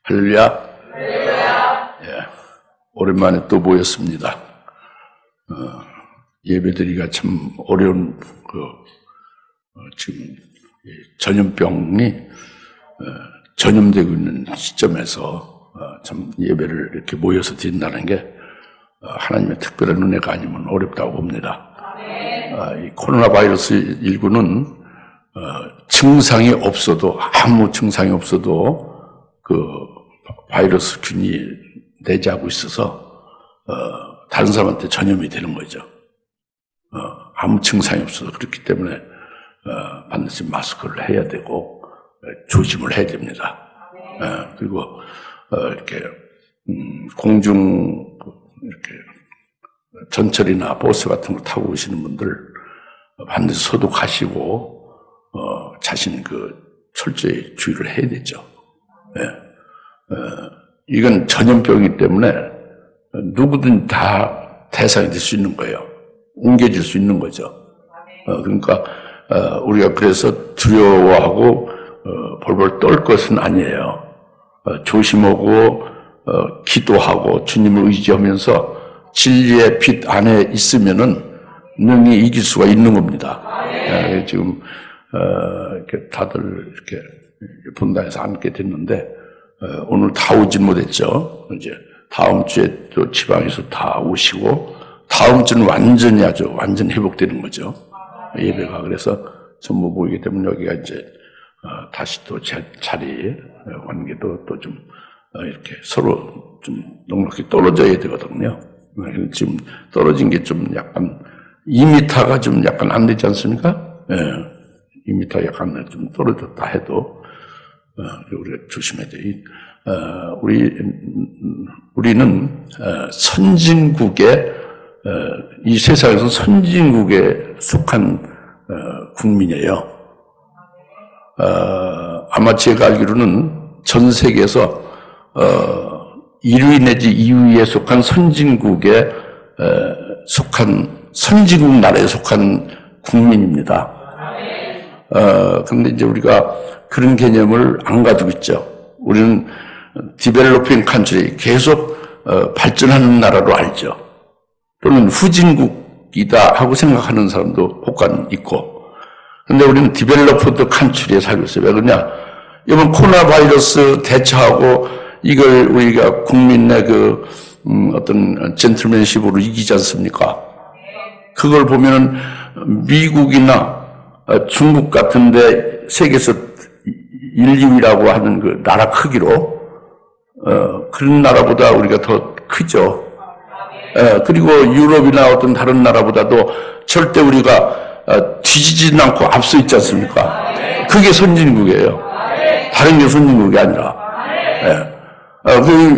할렐루야. 예, 오랜만에 또 모였습니다. 예배드리기가 참 어려운 지금 전염병이 전염되고 있는 시점에서 참 예배를 이렇게 모여서 드린다는 게 하나님의 특별한 은혜가 아니면 어렵다고 봅니다. 이 코로나 바이러스 19는 증상이 없어도, 아무 증상이 없어도 그 바이러스균이 내재하고 있어서 다른 사람한테 전염이 되는 거죠. 아무 증상이 없어서. 그렇기 때문에 반드시 마스크를 해야 되고 조심을 해야 됩니다. 그리고 이렇게 공중 이렇게 전철이나 버스 같은 거 타고 오시는 분들 반드시 소독하시고 자신 철저히 주의를 해야 되죠. 이건 전염병이기 때문에 누구든 다 대상이 될 수 있는 거예요. 옮겨질 수 있는 거죠. 그러니까 우리가 그래서 두려워하고 벌벌 떨 것은 아니에요. 조심하고 기도하고 주님을 의지하면서 진리의 빛 안에 있으면은 능히 이길 수가 있는 겁니다. 지금 이렇게 다들 이렇게 본당에서 앉게 됐는데 오늘 다 오진 못했죠. 이제 다음 주에 또 지방에서 다 오시고 다음 주는 완전히 완전 회복되는 거죠. 예배가. 그래서 전부 모이기 때문에 여기가 이제 다시 또 자리 관계도 또 좀 이렇게 서로 좀 넉넉히 떨어져야 되거든요. 지금 떨어진 게 좀 약간 2m가 좀 약간 안 되지 않습니까? 2m 약간 좀 떨어졌다 해도 우리가 조심해야 돼. 우리는 선진국의 이 세상에서 선진국에 속한 국민이에요. 아마 제가 알기로는 전 세계에서 1위 내지 2위에 속한 선진국에 속한 선진국 나라에 속한 국민입니다. 그런데 이제 우리가 그런 개념을 안 가지고 있죠. 우리는 디벨로핑 컨트리, 계속 발전하는 나라로 알죠. 또는 후진국이다 하고 생각하는 사람도 혹간 있고. 그런데 우리는 디벨로프드 컨트리에 살고 있어요. 왜 그러냐? 이번 코로나 바이러스 대처하고 이걸 우리가 국민의 어떤 젠틀맨십으로 이기지 않습니까? 그걸 보면은 미국이나 중국 같은데 세계에서 1, 2위라고 하는 그 나라 크기로 그런 나라보다 우리가 더 크죠. 그리고 유럽이나 어떤 다른 나라보다도 절대 우리가 뒤지진 않고 앞서 있지 않습니까? 그게 선진국이에요. 다른 게 선진국이 아니라.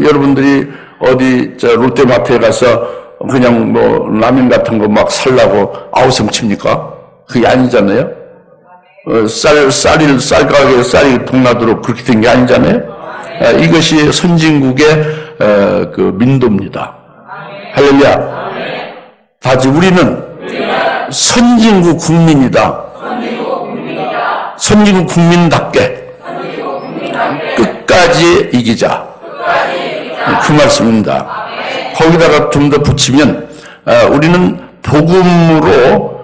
여러분들이 어디 롯데마트에 가서 그냥 라면 같은 거 막 살라고 아우성 칩니까? 그게 아니잖아요. 쌀가게에 쌀이 동나도록 그렇게 된 게 아니잖아요. 이것이 선진국의 민도입니다. 할렐루야. 다시 우리는 선진국 국민이다. 선진국 국민답게 끝까지 이기자. 그 말씀입니다. 거기다가 좀 더 붙이면 우리는 복음으로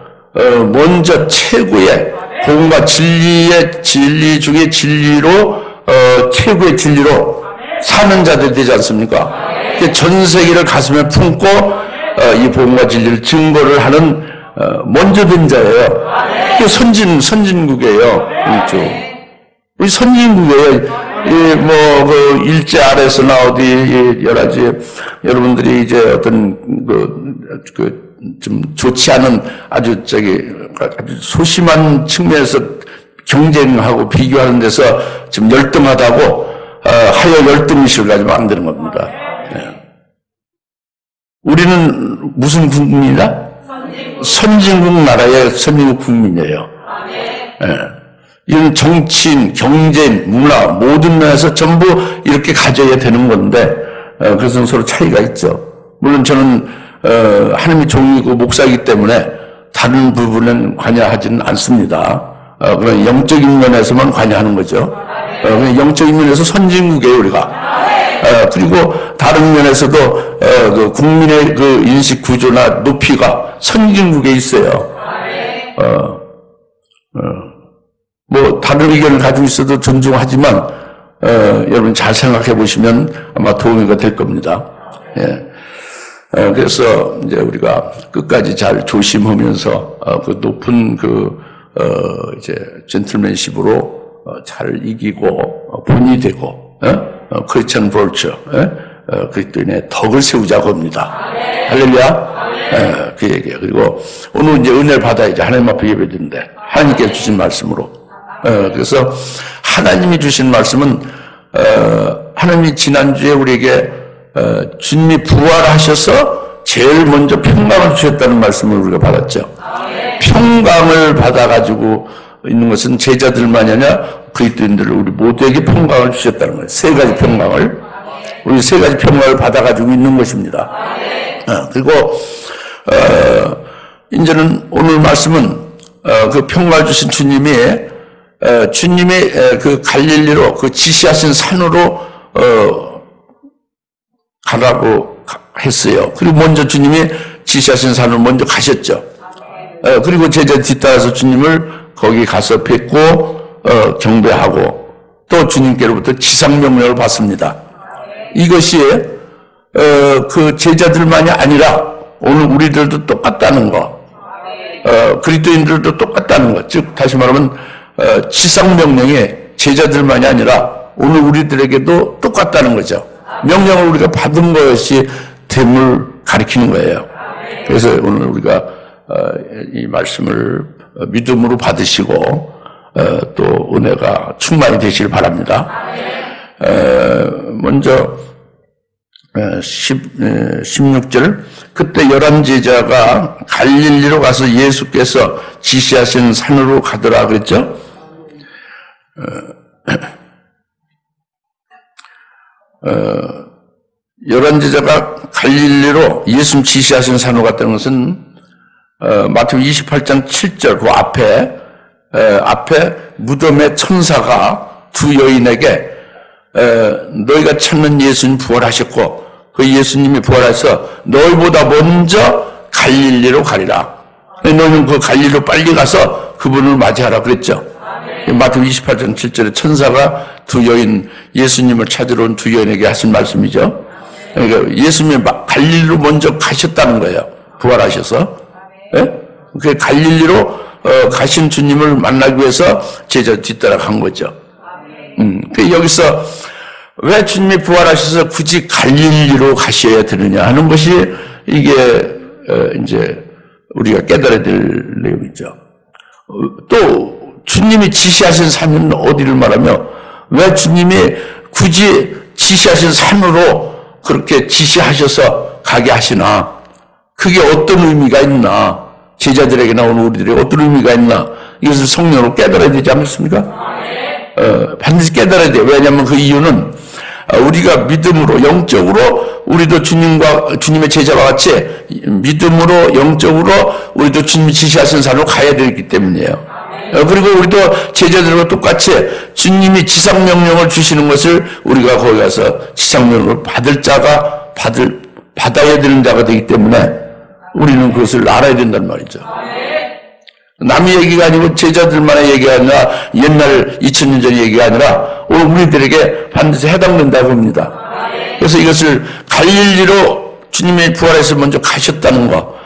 먼저 최고의 복음과 진리 중에 진리로 최고의 진리로 사는 자들 되지 않습니까? 전 세계를 가슴에 품고 이 복음과 진리를 증거를 하는 먼저 된 자예요. 그게 선진국이에요. 그렇죠. 우리 선진국이에요. 일제 아래서나 어디 여러 가지 여러분들이 이제 어떤 좀 좋지 않은 아주 소심한 측면에서 경쟁하고 비교하는 데서 지금 열등하다고 하여 열등의식을 가지면 안 되는 겁니다. 우리는 무슨 국민이다? 선진국 나라의 선진국 국민이에요. 이런 정치인, 경제인, 문화 모든 면에서 전부 이렇게 가져야 되는 건데 그래서 서로 차이가 있죠. 물론 저는 하나님의 종이고 목사이기 때문에 다른 부분은 관여하지는 않습니다. 그런 영적인 면에서만 관여하는 거죠. 영적인 면에서 선진국이에요, 우리가. 그리고 다른 면에서도 그 국민의 그 인식 구조나 높이가 선진국에 있어요. 뭐 다른 의견을 가지고 있어도 존중하지만 여러분 잘 생각해 보시면 아마 도움이 될 겁니다. 그래서 이제 우리가 끝까지 잘 조심하면서 그 높은 이제 젠틀맨십으로 잘 이기고 본이 되고 크리스천 볼처 그리스도인의 덕을 세우자고 합니다. 할렐루야. 그 얘기예요. 그리고 오늘 이제 은혜를 받아야지 하나님 앞에 예배드리는데 하나님께서 주신 말씀으로 그래서 하나님이 주신 말씀은 하나님이 지난주에 우리에게 주님이 부활하셔서 제일 먼저 평강을 주셨다는 말씀을 우리가 받았죠. 평강을 받아가지고 있는 것은 제자들만이 아니라 그리스도인들 우리 모두에게 평강을 주셨다는 거예요. 세 가지 평강을 우리 세 가지 평강을 받아가지고 있는 것입니다. 그리고 이제는 오늘 말씀은 그 평강을 주신 주님이 그 갈릴리로 그 지시하신 산으로 가라고 했어요. 그리고 먼저 주님이 지시하신 산으로 먼저 가셨죠. 그리고 제자 뒤따라서 주님을 거기 가서 뵙고 경배하고 또 주님께로부터 지상명령을 받습니다. 이것이 그 제자들만이 아니라 오늘 우리들도 똑같다는 거, 그리스도인들도 똑같다는 것. 즉 다시 말하면 지상명령이 제자들만이 아니라 오늘 우리들에게도 똑같다는 거죠. 명령을 우리가 받은 것이 됨을 가리키는 거예요. 그래서 오늘 우리가 이 말씀을 믿음으로 받으시고 또 은혜가 충만히 되시길 바랍니다. 먼저 16절 그때 11제자가 갈릴리로 가서 예수께서 지시하신 산으로 가더라 그랬죠. 11제자가 갈릴리로 예수님 지시하신 산으로 갔다는 것은 마태복음 28장 7절 그 앞에 무덤의 천사가 두 여인에게 너희가 찾는 예수님 부활하셨고 그 예수님이 부활해서 너희보다 먼저 갈릴리로 가리라. 너희는 그 갈릴리로 빨리 가서 그분을 맞이하라 그랬죠. 마태복음 28장 7절에 천사가 두 여인 예수님을 찾으러 온 두 여인에게 하신 말씀이죠. 그러니까 예수님이 갈릴리로 먼저 가셨다는 거예요. 부활하셔서. 그 갈릴리로 가신 주님을 만나기 위해서 제자 뒤따라 간 거죠. 여기서 왜 주님이 부활하셔서 굳이 갈릴리로 가셔야 되느냐 하는 것이 이게 이제 우리가 깨달아야 될 내용이죠. 또 주님이 지시하신 산은 어디를 말하며 왜 주님이 굳이 지시하신 산으로 그렇게 지시하셔서 가게 하시나? 그게 어떤 의미가 있나? 제자들에게 나오는 우리들에게 어떤 의미가 있나? 이것을 성령으로 깨달아야 되지 않습니까? 반드시 깨달아야 돼요. 왜냐하면 그 이유는 우리가 믿음으로 영적으로 우리도 주님의 제자와 같이 믿음으로 영적으로 우리도 주님이 지시하신 산으로 가야 되기 때문이에요. 그리고 우리도 제자들과 똑같이 주님이 지상명령을 주시는 것을 우리가 거기 가서 지상명령을 받을 자가 받아야 되는 자가 되기 때문에 우리는 그것을 알아야 된단 말이죠. 남의 얘기가 아니고 제자들만의 얘기가 아니라 옛날 2000년 전 얘기가 아니라 오늘 우리들에게 반드시 해당된다고 합니다. 그래서 이것을 갈릴리로 주님이 부활해서 먼저 가셨다는 거,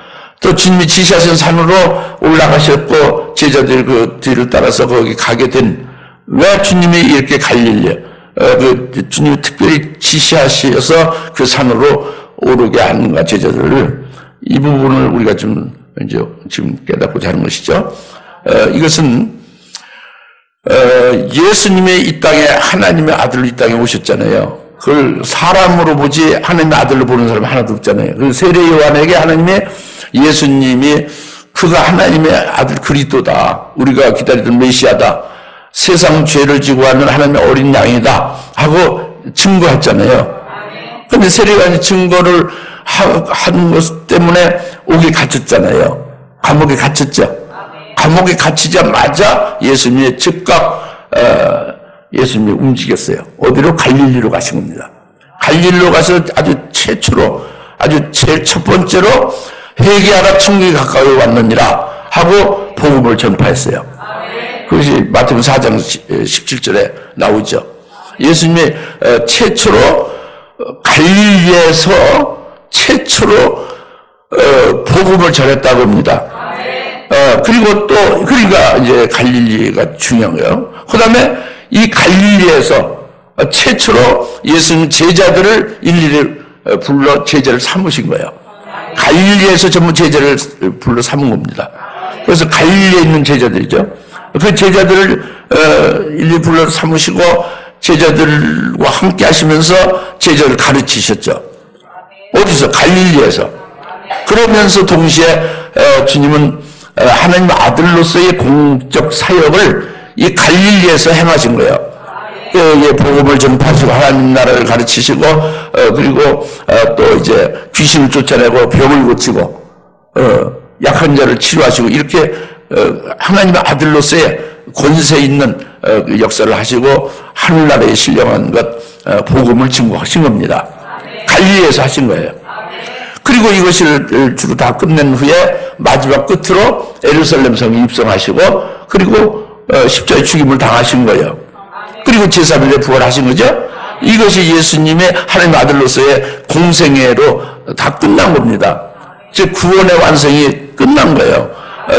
또 주님이 지시하신 산으로 올라가셨고 제자들 그 뒤를 따라서 거기 가게 된 왜 주님이 이렇게 갈릴리 주님이 특별히 지시하셔서 그 산으로 오르게 하는가 제자들을 이 부분을 우리가 좀 이제 지금 깨닫고자 하는 것이죠. 이것은 예수님의 이 땅에 하나님의 아들로 이 땅에 오셨잖아요. 그걸 사람으로 보지 하나님의 아들로 보는 사람 하나도 없잖아요. 그 세례 요한에게 하나님의 예수님이 그가 하나님의 아들 그리스도다. 우리가 기다리던 메시아다. 세상 죄를 지고 하는 하나님의 어린 양이다. 하고 증거했잖아요. 그런데 세례 요한이 증거를 하는 것 때문에 옥에 갇혔잖아요. 감옥에 갇혔죠. 감옥에 갇히자마자 예수님이 즉각 예수님이 움직였어요. 어디로? 갈릴리로 가신 겁니다. 갈릴리로 가서 아주 최초로, 아주 제일 첫 번째로 회개하라 천국이 가까이 왔느니라 하고 복음을 전파했어요. 그것이 마태복음 4장 17절에 나오죠. 예수님이 최초로 갈릴리에서 최초로 복음을 전했다고 합니다. 그리고 또 그러니까 이제 갈릴리가 중요한 거예요. 그다음에 이 갈릴리에서 최초로 예수님 제자들을 일일이 불러 제자를 삼으신 거예요. 갈릴리에서 전부 제자를 불러 삼은 겁니다. 그래서 갈릴리에 있는 제자들이죠. 그 제자들을 일일이 불러 삼으시고 제자들과 함께 하시면서 제자를 가르치셨죠. 어디서? 갈릴리에서. 그러면서 동시에 주님은 하나님 아들로서의 공적 사역을 이 갈릴리에서 행하신 거예요. 복음을 전파하시고 하나님 나라를 가르치시고 그리고 또 이제 귀신을 쫓아내고 병을 고치고 약한 자를 치료하시고 이렇게 하나님의 아들로서의 권세 있는 역사를 하시고 하늘나라에 신령한 것 복음을 증거하신 겁니다. 갈릴리에서 하신 거예요. 그리고 이것을 주로 다 끝낸 후에 마지막 끝으로 예루살렘 성에 입성하시고 그리고 십자가의 죽임을 당하신 거예요. 그리고 제3일에 부활하신 거죠. 이것이 예수님의 하나님의 아들로서의 공생애로 다 끝난 겁니다. 즉 구원의 완성이 끝난 거예요.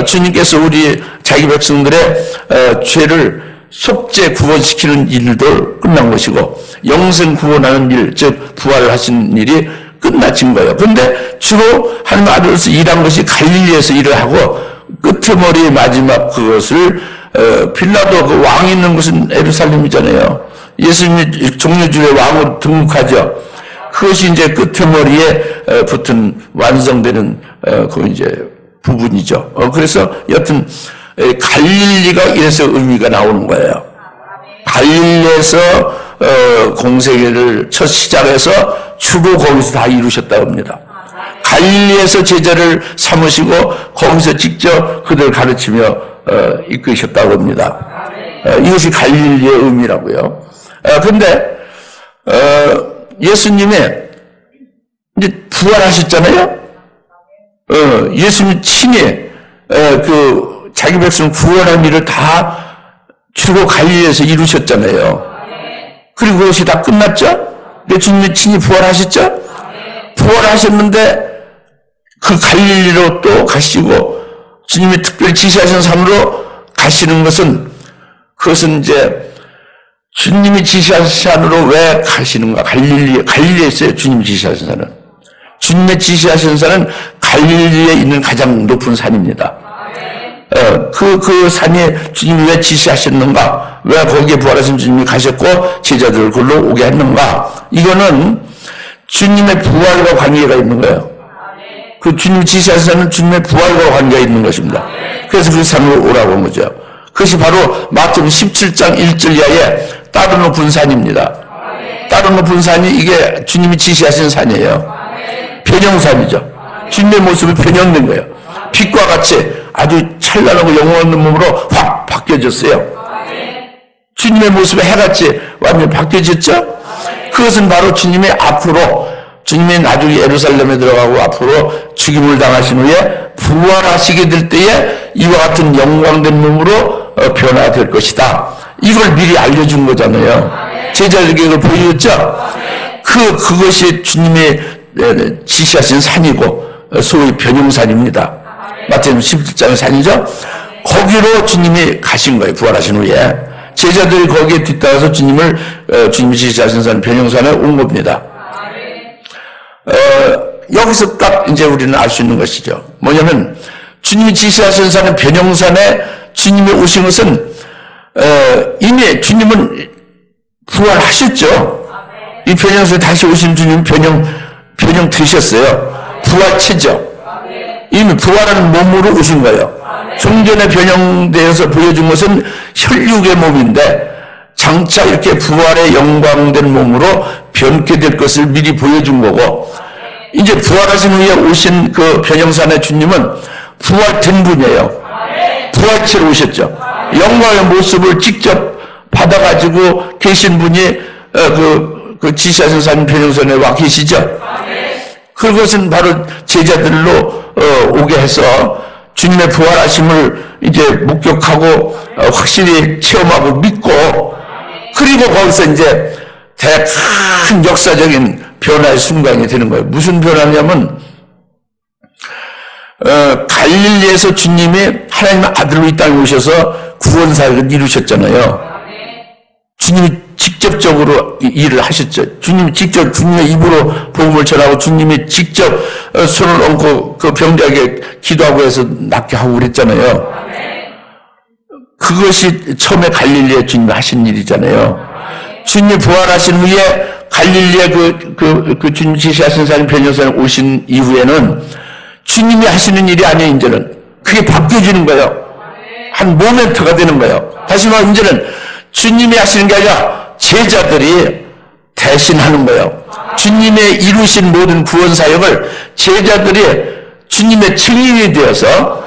주님께서 우리 자기 백성들의 죄를 속죄 구원시키는 일도 끝난 것이고 영생 구원하는 일, 즉 부활을 하신 일이 끝나친 거예요. 그런데 주로 하나님의 아들로서 일한 것이 갈릴리에서 일을 하고 끄트머리의 마지막 그것을 빌라도 그 왕이 있는 곳은 예루살렘이잖아요. 예수님이 종려주의 왕으로 등극하죠. 그것이 이제 끄트머리에 붙은 완성되는 그 이제 부분이죠. 그래서 여튼 갈릴리가 이래서 의미가 나오는 거예요. 갈릴리에서 공생애를 첫 시작해서 주로 거기서 다 이루셨다고 합니다. 갈릴리에서 제자를 삼으시고 거기서 직접 그들을 가르치며 이끄셨다고 합니다. 이것이 갈릴리의 의미라고요. 그런데 예수님이 이제 부활하셨잖아요. 예수님 친히 그 자기 백성 구원한 일을 다 주로 갈릴리에서 이루셨잖아요. 그리고 그것이 다 끝났죠? 예수님이 친히 부활하셨죠? 부활하셨는데 그 갈릴리로 또 가시고 주님이 특별히 지시하신 산으로 가시는 것은 그것은 이제 주님이 지시하신 산으로 왜 가시는가? 갈릴리에 있어요. 주님이 지시하신 산은. 주님의 지시하신 산은 갈릴리에 있는 가장 높은 산입니다. 그 산에 주님이 왜 지시하셨는가? 왜 거기에 부활하신 주님이 가셨고 제자들을 걸로 오게 했는가? 이거는 주님의 부활과 관계가 있는 거예요. 그 주님이 지시하신 산은 주님의 부활과 관계가 있는 것입니다. 그래서 그 산으로 오라고 한 거죠. 그것이 바로 마태복음 17장 1절 이하에 따로 높은 산입니다. 따로 높은 산이 이게 주님이 지시하신 산이에요. 변형산이죠. 주님의 모습이 변형된 거예요. 빛과 같이 아주 찬란하고 영혼 없는 몸으로 확 바뀌어졌어요. 주님의 모습이 해같이 완전히 바뀌어졌죠. 그것은 바로 주님의 앞으로 주님이 나중에 예루살렘에 들어가고 앞으로 죽임을 당하신 후에 부활하시게 될 때에 이와 같은 영광된 몸으로 변화될 것이다. 이걸 미리 알려준 거잖아요. 제자들에게 그걸 보여줬죠. 그것이 주님이 지시하신 산이고 소위 변형산입니다. 마태복음 17장의 산이죠. 거기로 주님이 가신 거예요. 부활하신 후에 제자들이 거기에 뒤따라서 주님이 지시하신 산 변형산에 온 겁니다. 여기서 딱 이제 우리는 알 수 있는 것이죠. 뭐냐면 주님이 지시하신 산은 변형산에 주님이 오신 것은 이미 주님은 부활하셨죠. 이 변형산에 다시 오신 주님은 변형 되셨어요. 부활체죠. 이미 부활한 몸으로 오신 거예요. 좀 전에 변형되어서 보여준 것은 혈육의 몸인데 장차 이렇게 부활의 영광된 몸으로 변케 될 것을 미리 보여준 거고, 이제 부활하신 후에 오신 그 변형산의 주님은 부활된 분이에요. 부활체로 오셨죠. 영광의 모습을 직접 받아가지고 계신 분이 그 지시하신 산 변형선에 와 계시죠. 그것은 바로 제자들로 오게 해서 주님의 부활하심을 이제 목격하고 확실히 체험하고 믿고, 그리고 거기서 이제 큰 역사적인 변화의 순간이 되는 거예요. 무슨 변화냐면 갈릴리에서 주님이 하나님의 아들로 이 땅에 오셔서 구원사역을 이루셨잖아요. 주님이 직접적으로 일을 하셨죠. 주님이 직접 주님의 입으로 복음을 전하고 주님이 직접 손을 얹고 그 병자에게 기도하고 해서 낫게 하고 그랬잖아요. 그것이 처음에 갈릴리에 주님이 하신 일이잖아요. 주님이 부활하신 후에 갈릴리에 그 주님 지시하신 사람 변호사에 오신 이후에는 주님이 하시는 일이 아니에요. 이제는 그게 바뀌어지는 거예요. 한 모멘트가 되는 거예요. 다시 말하면 이제는 주님이 하시는 게 아니라 제자들이 대신하는 거예요. 주님의 이루신 모든 구원 사역을 제자들이 주님의 증인이 되어서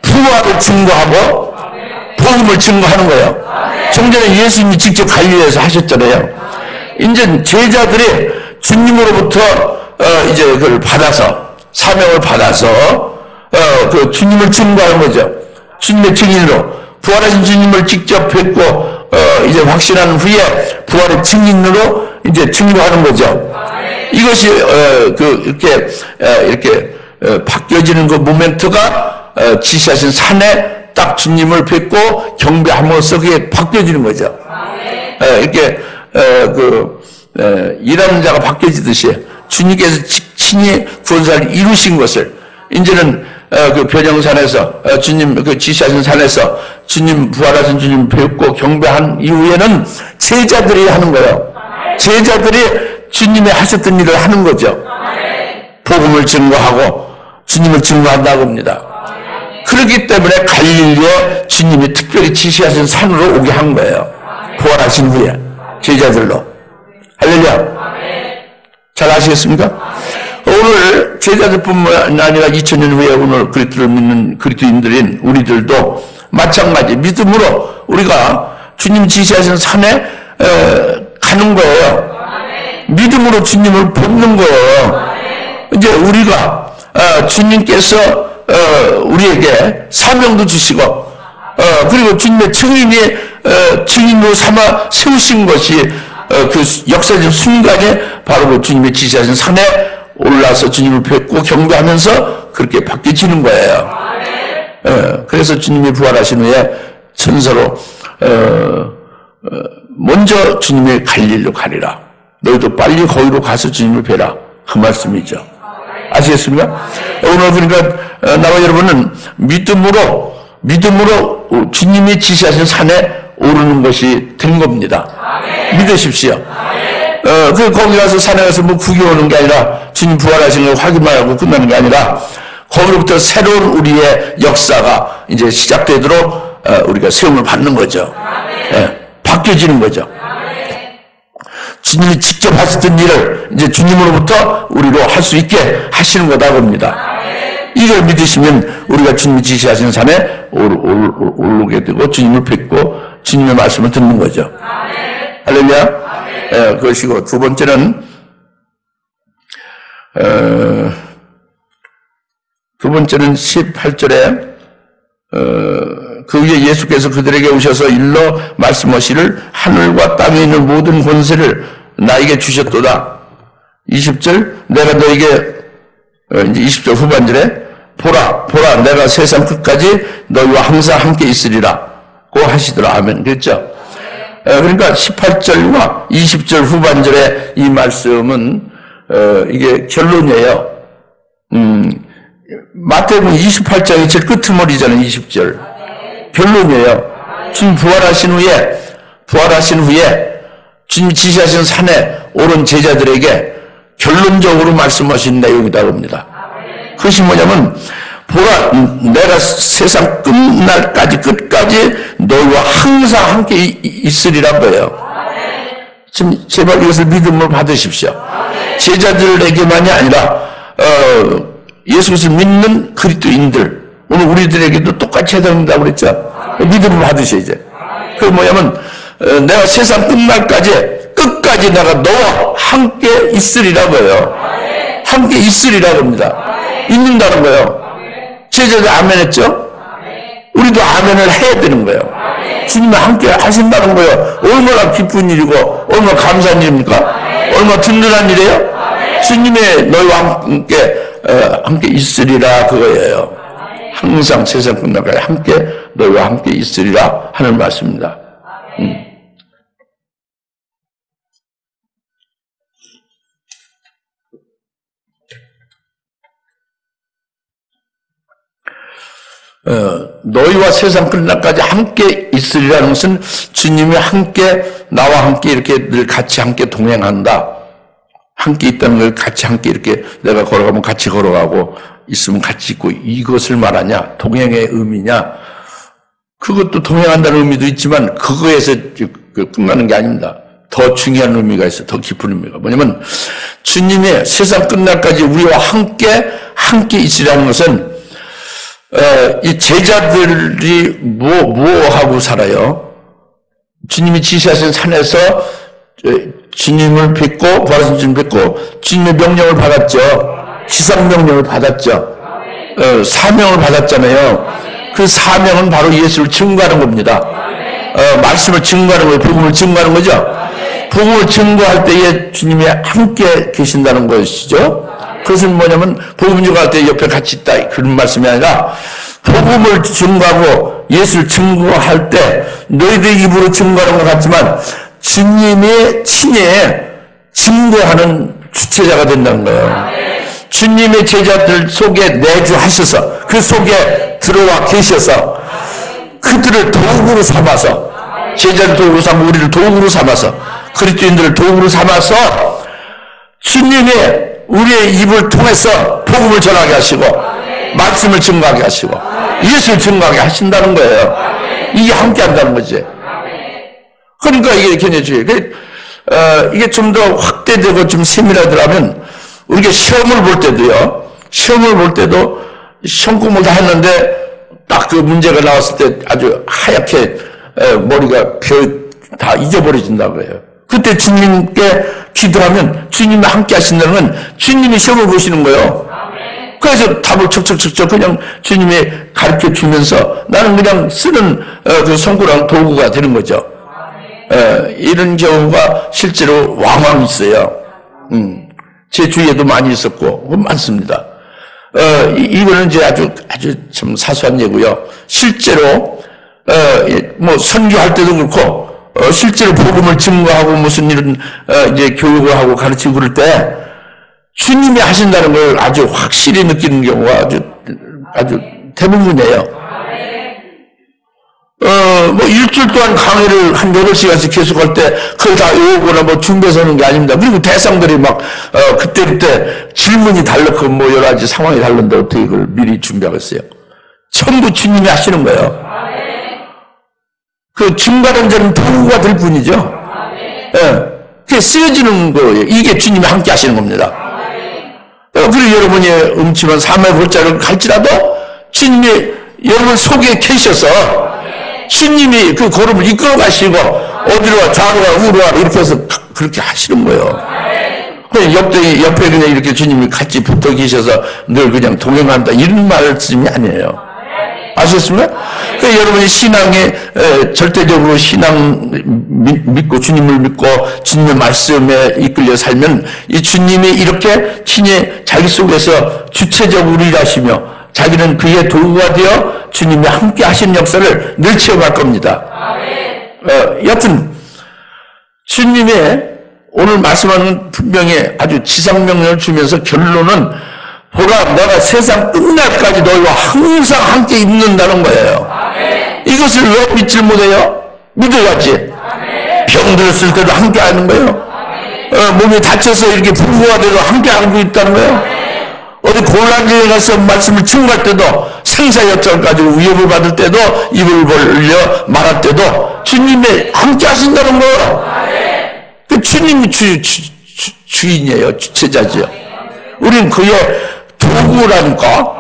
부활을 증거하고 복음을 증거하는 거예요. 좀 전에 예수님이 직접 갈릴리에서 하셨잖아요. 이제 제자들이 주님으로부터 이제 그걸 받아서 사명을 받아서 그 주님을 증거하는 거죠. 주님의 증인으로 부활하신 주님을 직접 뵙고 이제 확신한 후에 부활의 증인으로 이제 증거하는 거죠. 이것이 이렇게 바뀌어지는 그 모멘트가 지시하신 산에 딱 주님을 뵙고 경배함으로써 그게 바뀌어지는 거죠. 이렇게 일하는 자가 바뀌어지듯이 주님께서 친히 구원사를 이루신 것을 이제는 그 변형산에서 주님 그 지시하신 산에서 주님 부활하신 주님 뵙고 경배한 이후에는 제자들이 하는 거예요. 제자들이 주님이 하셨던 일을 하는 거죠. 복음을 증거하고 주님을 증거한다고 합니다. 그렇기 때문에 갈릴리에 주님이 특별히 지시하신 산으로 오게 한 거예요. 부활하신 후에 제자들로. 할렐루야. 잘 아시겠습니까? 오늘 제자들뿐만 아니라 2000년 후에 오늘 그리스도를 믿는 그리스도인들인 우리들도 마찬가지 믿음으로 우리가 주님 지시하신 산에 가는 거예요. 믿음으로 주님을 뵙는 거예요. 이제 우리가 주님께서 우리에게 사명도 주시고 그리고 주님의 증인으로 삼아 세우신 것이 그 역사적 순간에 바로 그 주님의 지시하신 산에 올라서 주님을 뵙고 경배하면서 그렇게 바뀌어지는 거예요. 그래서 주님이 부활하신 후에 천사로 먼저 주님의 갈릴리로 가리라. 너희도 빨리 거기로 가서 주님을 뵈라. 그 말씀이죠. 아시겠습니까? 오늘 그러니까 나와 여러분은 믿음으로 주님이 지시하신 산에 오르는 것이 된 겁니다. 믿으십시오. 거기 가서 산에 가서 뭐 구경하는 게 아니라 주님 부활하신 걸 확인만 하고 끝나는 게 아니라 거기로부터 새로운 우리의 역사가 이제 시작되도록 우리가 세움을 받는 거죠. 바뀌어지는 거죠. 주님이 직접 하셨던 일을 이제 주님으로부터 우리로 할 수 있게 하시는 거다 봅니다. 이걸 믿으시면 우리가 주님이 지시하신 산에 오르게 되고 주님을 뵙고 주님의 말씀을 듣는 거죠. 할렐루야. 그것이고 두 번째는 18절에 그 위에 예수께서 그들에게 오셔서 일러 말씀하시를 하늘과 땅에 있는 모든 권세를 나에게 주셨도다. 20절 내가 너에게 이제 20절 후반절에 보라 내가 세상 끝까지 너희와 항상 함께 있으리라 고 하시더라. 아멘. 그랬죠? 그러니까 18절과 20절 후반절의 이 말씀은 이게 결론이에요. 마태복음 28장이 제일 끄트머리잖아요. 20절 결론이에요. 주님 부활하신 후에 주님 지시하신 산에 오른 제자들에게 결론적으로 말씀하신 내용이다 봅니다. 그것이 뭐냐면 보라 내가 세상 끝까지 너희와 항상 함께 있으리란 거예요. 지금 제발 이것을 믿음으로 받으십시오. 제자들에게만이 아니라 예수 그리스도를 믿는 그리스도인들 오늘 우리들에게도 똑같이 해당된다고 그랬죠. 믿음을 받으셔야죠. 그게 뭐냐면 내가 세상 끝까지 내가 너와 함께 있으리라고요. 함께 있으리라고 합니다. 있는다는 거예요. 제자들 아멘 했죠? 우리도 아멘을 해야 되는 거예요. 주님이 함께 하신다는 거예요. 얼마나 기쁜 일이고 얼마나 감사한 일입니까? 얼마나 든든한 일이에요? 주님의 너희와 함께 있으리라 그거예요. 항상 세상 끝날까지 함께 너희와 함께 있으리라 하는 말씀입니다. 너희와 세상 끝날까지 함께 있으리라는 것은 주님이 함께 나와 함께 이렇게 늘 같이 함께 동행한다. 함께 있다는 걸 같이 함께 이렇게 내가 걸어가면 같이 걸어가고 있으면 같이 있고 이것을 말하냐? 동행의 의미냐? 그것도 동행한다는 의미도 있지만 그거에서 끝나는 게 아닙니다. 더 중요한 의미가 있어요. 더 깊은 의미가 뭐냐면 주님의 세상 끝날까지 우리와 함께 있으라는 것은 이 제자들이 뭐 하고 살아요? 주님이 지시하신 산에서 주님을 뵙고 부활하신 주님 뵙고 주님의 명령을 받았죠. 지상 명령을 받았죠. 사명을 받았잖아요. 그 사명은 바로 예수를 증거하는 겁니다. 말씀을 증거하는 거예요. 복음을 증거하는 거죠. 복음을 증거할 때에 주님이 함께 계신다는 것이죠. 그것은 뭐냐면 복음 증거할 때 옆에 같이 있다 그런 말씀이 아니라 복음을 증거하고 예수를 증거할 때 너희들 입으로 증거하는 것 같지만 주님의 친히 증거하는 주체자가 된다는 거예요. 주님의 제자들 속에 내주하셔서 그 속에 들어와 계셔서 그들을 도구로 삼아서 제자를 도구로 삼고 우리를 도구로 삼아서 그리스도인들을 도구로 삼아서 주님이 우리의 입을 통해서 복음을 전하게 하시고 말씀을 증거하게 하시고 예수를 증거하게 하신다는 거예요. 이게 함께 한다는 거지. 그러니까 이게 견뎌줘요. 이게 좀 더 확대되고 좀 세밀하더라면 우리가 시험을 볼 때도요. 시험을 볼 때도 시험 공부를 다 했는데 딱 그 문제가 나왔을 때 아주 하얗게 머리가 다 잊어버려진다고 해요. 그때 주님께 기도하면 주님이 함께 하신다는 건 주님이 시험을 보시는 거예요. 그래서 답을 척척척척 그냥 주님이 가르쳐 주면서 나는 그냥 쓰는 그 손가락 도구가 되는 거죠. 이런 경우가 실제로 왕왕 있어요. 제 주위에도 많이 있었고 많습니다. 이거는 이제 아주 참 사소한 예고요. 실제로 뭐 선교할 때도 그렇고 실제로 복음을 증거하고 무슨 이런 이제 교육을 하고 가르치고 그럴 때 주님이 하신다는 걸 아주 확실히 느끼는 경우가 아주 대부분이에요. 뭐 일주일 동안 강의를 한 8시간씩 계속할 때 그걸 다 외우거나 뭐 준비해서 하는 게 아닙니다. 그리고 대상들이 막 그때 질문이 달랐고 뭐 여러 가지 상황이 다른데 어떻게 그걸 미리 준비하겠어요? 전부 주님이 하시는 거예요. 그 중간은 저는 도구가 될 뿐이죠. 그게 쓰여지는 거예요. 이게 주님이 함께 하시는 겁니다. 그리고 여러분이 음침한 삶의 골자를 갈지라도 주님이 여러분 속에 계셔서 주님이 그 걸음을 이끌어 가시고 어디로 좌로와 우로와 이렇게 해서 그렇게 하시는 거예요. 옆에 그냥 이렇게 주님이 같이 붙어 계셔서 늘 그냥 동행한다 이런 말씀이 아니에요. 아셨습니까? 그러니까 여러분이 신앙에 절대적으로 신앙 믿고 주님을 믿고 주님의 말씀에 이끌려 살면 이 주님이 이렇게 친히 자기 속에서 주체적으로 일하시며 자기는 그의 도구가 되어 주님이 함께 하신 역사를 늘 체험할 겁니다. 여튼 주님이 오늘 말씀하는 분명히 아주 지상명령을 주면서 결론은 보라 내가 세상 끝날까지 너희와 항상 함께 있는다는 거예요. 이것을 왜 믿질 못해요? 믿어야지. 병 들었을 때도 함께 하는 거예요. 몸이 다쳐서 이렇게 불구가 돼도 함께 하고 있다는 거예요. 어디 곤란지에 가서 말씀을 증거할 때도 생사역전까지 위협을 받을 때도 입을 벌려 말할 때도 주님이 함께 하신다는 거예요. 그 주님이 주인이에요. 주체자지요. 우리는 그의 도구라니까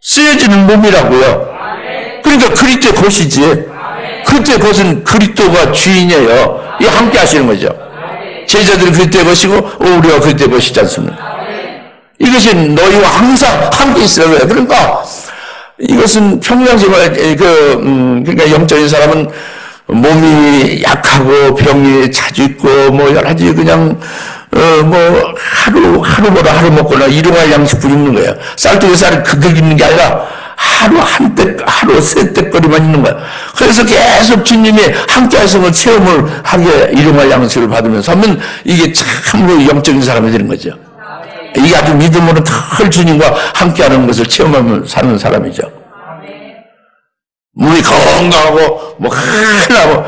쓰여지는 몸이라고요. 그러니까 그리스도의 것이지. 그 그리스도의 것은 그리스도가 주인이에요. 이 함께 하시는 거죠. 제자들이 그리스도의 것이고 우리가 그리스도의 것이지 않습니까? 이것이 너희와 항상 함께 있으라고요. 그러니까 이것은 평상시에 그러니까 영적인 사람은 몸이 약하고 병이 자주 있고 뭐 여러 가지 그냥 뭐 하루보다 하루 먹거나 일용할 양식뿐 있는 거예요. 쌀떡에 쌀을 그득 있는 게 아니라 하루 세때거리만 있는 거예요. 그래서 계속 주님이 함께 하성을 체험을 하게 일용할 양식을 받으면서 하면 이게 참으로 영적인 사람이 되는 거죠. 이게 아주 믿음으로 늘 주님과 함께 하는 것을 체험하며 사는 사람이죠. 몸이 건강하고 뭐 하나고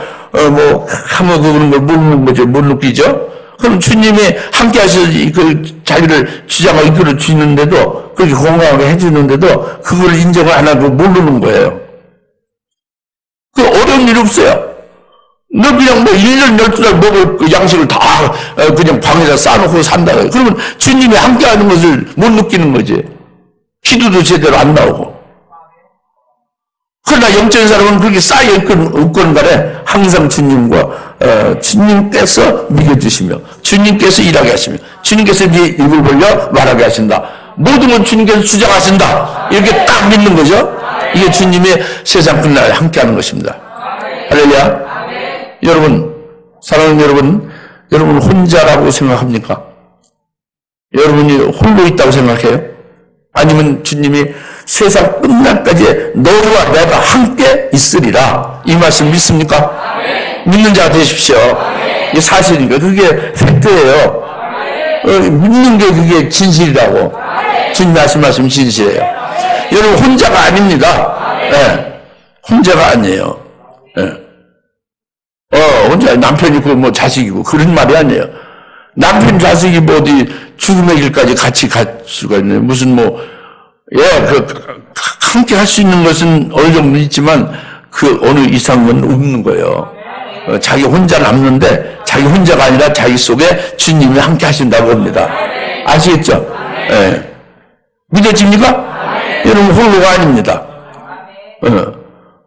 하면 그런 걸 모르는 거죠. 못 느끼죠. 그럼 주님이 함께 하셔서 그 자기를 주장하고 이끌어 주는데도 그렇게 건강하게 해주는데도 그걸 인정을 안 하고 모르는 거예요. 그 어려운 일 없어요. 너 그냥 뭐 1년 12달 먹을 그 양식을 다 그냥 방에다 싸놓고 산다. 그러면 주님이 함께 하는 것을 못 느끼는 거지. 기도도 제대로 안 나오고. 그러나 영적인 사람은 그렇게 쌓여있건 간에 항상 주님께서 믿어주시며 주님께서 일하게 하시며 주님께서 네 입을 벌려 말하게 하신다. 모든 건 주님께서 주장하신다. 이렇게 딱 믿는 거죠. 이게 주님의 세상 끝날에 함께하는 것입니다. 할렐루야. 여러분, 사랑하는 여러분 혼자라고 생각합니까? 여러분이 홀로 있다고 생각해요? 아니면 주님이 세상 끝날까지 너와 내가 함께 있으리라 이 말씀 믿습니까? 믿는 자가 되십시오. 이게 사실이니까 그게 팩트예요. 믿는 게 그게 진실이라고. 주님이 하신 말씀 진실이에요. 여러분 혼자가 아닙니다. 네. 혼자가 아니에요. 네. 혼자 남편 있고 뭐 자식 있고 그런 말이 아니에요. 남편 자식이 뭐 어디 죽음의 길까지 같이 갈 수가 있네요. 무슨 함께 할 수 있는 것은 어느 정도 있지만 그 어느 이상은 없는 거예요. 자기 혼자 남는데 자기 혼자가 아니라 자기 속에 주님이 함께 하신다고 합니다. 아시겠죠? 예. 믿어집니까? 여러분 홀로가 아닙니다.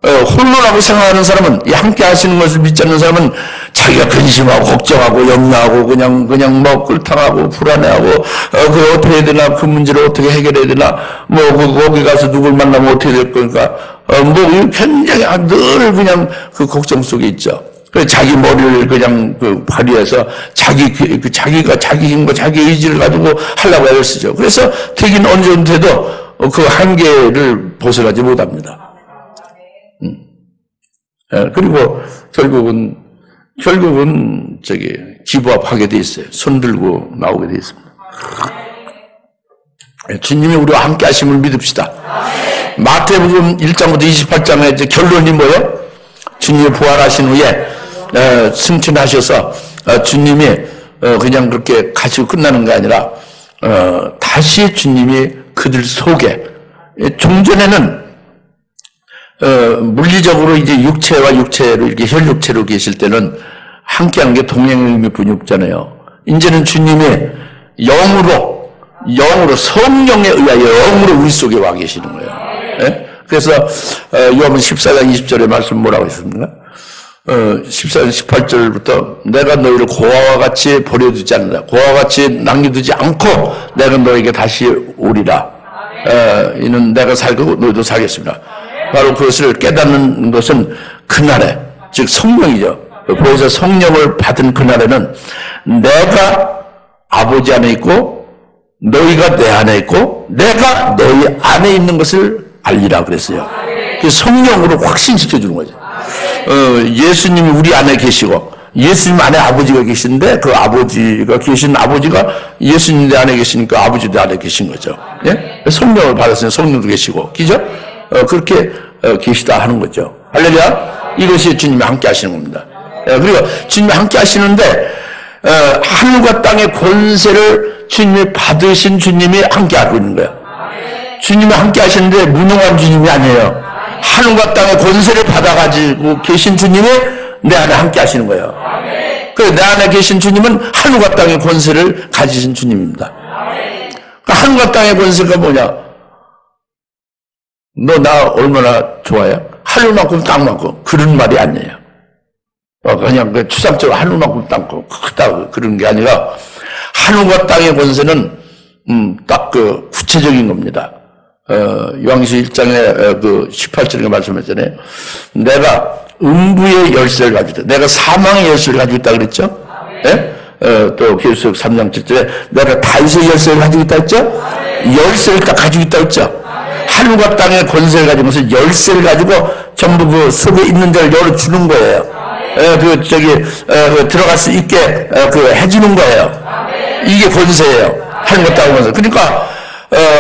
홀로라고 생각하는 사람은 함께 하시는 것을 믿지 않는 사람은 자기가 근심하고 걱정하고 염려하고 그냥 뭐 꿀탕하고 불안해하고 그 어떻게 해야 되나 그 문제를 어떻게 해결해야 되나 뭐 거기 가서 누굴 만나면 어떻게 될 건가 뭐 굉장히 늘 그냥 그 걱정 속에 있죠. 그래서 자기 머리를 그냥 발휘해서 자기가 자기 힘과 자기 의지를 가지고 하려고 애를 쓰죠. 그래서 되긴 어느 정도 돼도 그 한계를 벗어나지 못합니다. 그리고 결국은 기부합하게 돼 있어요. 손 들고 나오게 돼 있습니다. 주님이 우리와 함께 하심을 믿읍시다. 마태복음 1장부터 28장의 이제 결론이 뭐예요? 주님이 부활하신 후에 승천하셔서 주님이 그냥 그렇게 가시고 끝나는 게 아니라 다시 주님이 그들 속에 종전에는 물리적으로 이제 육체와 육체로 이렇게 혈육체로 계실 때는 함께하는 게 동행의 의미뿐이 없잖아요. 이제는 주님이 영으로 성령에 의하여 영으로 우리 속에 와 계시는 거예요. 네? 그래서 요한복음 14장 20절의 말씀 뭐라고 했습니까? 14장 18절부터 내가 너희를 고아와 같이 버려두지 않는다. 고아와 같이 남겨두지 않고 내가 너에게 다시 오리라. 이는 내가 살고 너희도 살겠습니다. 바로 그것을 깨닫는 것은 그날에, 즉 성령이죠. 보혜사 성령을 받은 그날에는 내가 아버지 안에 있고 너희가 내 안에 있고 내가 너희 안에 있는 것을 알리라 그랬어요. 그 성령으로 확신시켜 주는 거죠. 예수님이 우리 안에 계시고 예수님 안에 아버지가 계시는데 그 아버지가 계신 아버지가 예수님 내 안에 계시니까 아버지도 안에 계신 거죠. 예? 성령을 받았으니 성령도 계시고, 그죠? 그렇게 계시다 하는 거죠. 할렐루야. 이것이 주님이 함께 하시는 겁니다. 그리고 주님이 함께 하시는데 하늘과 땅의 권세를 주님이 받으신 주님이 함께 하고 있는 거예요. 주님이 함께 하시는데 무능한 주님이 아니에요. 하늘과 땅의 권세를 받아가지고 계신 주님이 내 안에 함께 하시는 거예요. 그래서 내 안에 계신 주님은 하늘과 땅의 권세를 가지신 주님입니다. 그러니까 하늘과 땅의 권세가 뭐냐? 너 나 얼마나 좋아해? 하늘만큼 땅만큼 그런 말이 아니에요. 그냥 그 추상적으로 하늘만큼 땅만큼 크다 그런 게 아니라 하늘과 땅의 권세는 딱 그 구체적인 겁니다. 요한계시록 1장에 그 18절에 말씀했잖아요. 내가 음부의 열쇠를 가지고 있다. 내가 사망의 열쇠를 가지고 있다 그랬죠? 네? 또 계시록 3장 7절에 내가 다윗의 열쇠를 가지고 있다 했죠? 열쇠를 딱 가지고 있다 했죠? 하늘과 땅의 권세를 가지고 무슨 열쇠를 가지고 전부 그 섭에 있는 데를 열어주는 거예요. 들어갈 수 있게 해주는 거예요. 이게 권세예요. 하늘과 땅의 권세. 그러니까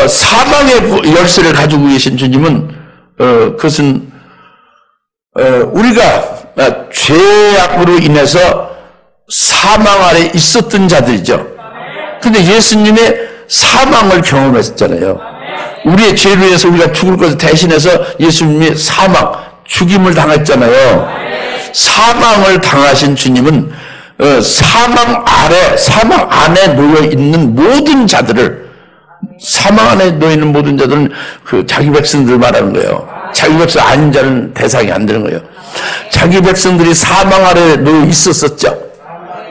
사망의 열쇠를 가지고 계신 주님은 그것은 우리가 죄악으로 인해서 사망 아래 있었던 자들이죠. 근데 예수님의 사망을 경험했잖아요. 우리의 죄로 인해서 우리가 죽을 것을 대신해서 예수님이 죽임을 당했잖아요. 사망을 당하신 주님은 사망 안에 놓여있는 모든 자들을, 사망 안에 놓여있는 모든 자들은 그 자기 백성들 말하는 거예요. 자기 백성 아닌 자는 대상이 안 되는 거예요. 자기 백성들이 사망 아래 놓여 있었었죠.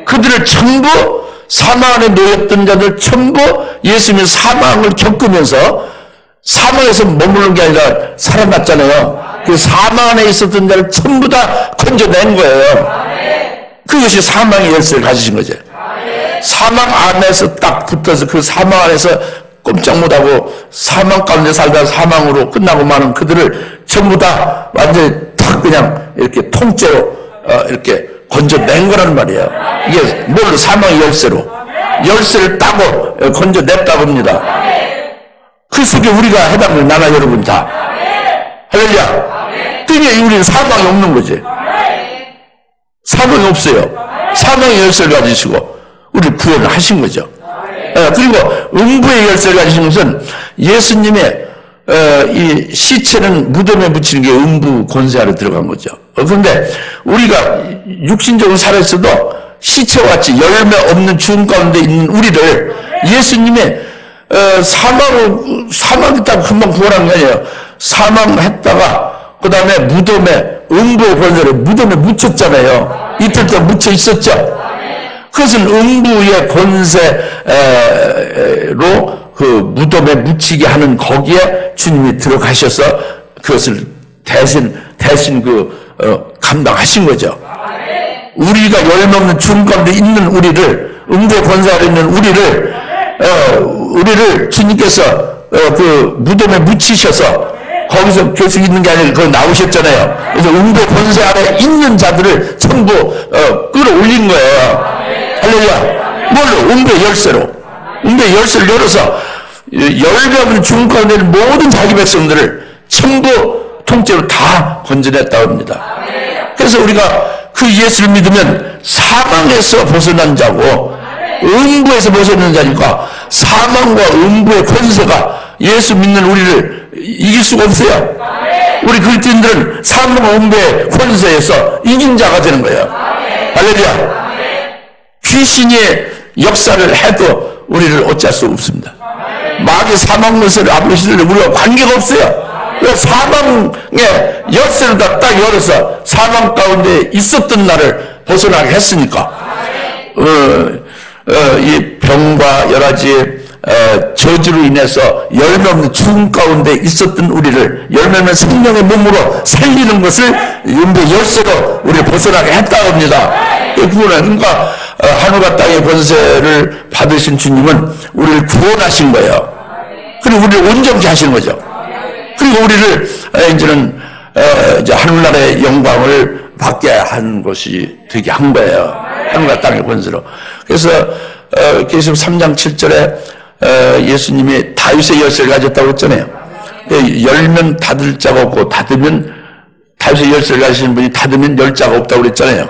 그들을 전부, 사망 안에 놓였던 자들 전부 예수님의 사망을 겪으면서 사망에서 머무르는 게 아니라 살아났잖아요. 그 사망 안에 있었던 자를 전부 다 건져낸 거예요. 그것이 사망의 열쇠를 가지신 거죠. 사망 안에서 딱 붙어서 그 사망 안에서 꼼짝 못하고 사망 가운데 살다가 사망으로 끝나고 마는 그들을 전부 다 완전히 딱 그냥 이렇게 통째로 이렇게 건져낸 거란 말이에요. 이게 뭘로? 사망의 열쇠로. 열쇠를 따고 건져냈다고 합니다. 그 속에 우리가 해당되는 나나 여러분 다. 할렐루야. 그러니까 우리는 사망이 없는 거지. 사망이 없어요. 사망의 열쇠를 가지시고 우리를 구원을 하신 거죠. 그리고 음부의 열쇠를 가지신 것은 예수님의 이 시체는 무덤에 묻히는 게 음부 권세 아래 들어간 거죠. 그런데 우리가 육신적으로 살아있어도 시체와 같이 열매 없는 죽음 가운데 있는 우리를 예수님의 사망했다고 금방 구원한 게 아니에요. 사망했다가 그 다음에 무덤에, 음부의 권세를 무덤에 묻혔잖아요. 이틀 동안 묻혀 있었죠. 그것은 음부의 권세로 그 무덤에 묻히게 하는 거기에 주님이 들어가셔서 그것을 대신 감당하신 거죠. 우리가 열매 없는 죽음 가운데 있는 우리를, 음부의 권세 아래 있는 우리를 주님께서 그 무덤에 묻히셔서 거기서 계속 있는 게 아니라 거기 나오셨잖아요. 그래서 음부의 권세 아래 있는 자들을 전부 끌어올린 거예요. 할렐루야. 뭘로? 음부의 열쇠로. 음부의 열쇠를 열어서 열매 없는 죽음 가운데 있는 모든 자기 백성들을 전부 통째로 다 건져냈다고 합니다. 그래서 우리가 그 예수를 믿으면 사망에서 벗어난 자고 음부에서 벗어난 자니까 사망과 음부의 권세가 예수 믿는 우리를 이길 수가 없어요. 우리 그리스도인들은 사망과 음부의 권세에서 이긴 자가 되는 거예요. 할렐루야. 귀신이 역사를 해도 우리를 어찌할 수 없습니다. 마귀의 사망 권세를 아버지를 우리가 관계가 없어요. 사망의 열쇠를 딱 열어서 사망 가운데 있었던 나를 벗어나게 했으니까 이 병과 여러 가지 저주로 인해서 열매 없는 죽음 가운데 있었던 우리를 열매 없는 생명의 몸으로 살리는 것을 음부의 열쇠로 우리를 벗어나게 했다고 합니다. 그러니까 하늘과 땅의 권세를 받으신 주님은 우리를 구원하신 거예요. 그리고 우리를 온전케 하시는 거죠. 그리고 우리를 이제는 이제 하늘나라의 영광을 받게 한 것이 되게 한 거예요. 하늘과 땅의 권세로. 그래서 계시록 3장 7절에 예수님이 다윗의 열쇠를 가졌다고 했잖아요. 열면 닫을 자가 없고 닫으면, 다윗의 열쇠를 가지신 분이 닫으면 열 자가 없다고 그랬잖아요.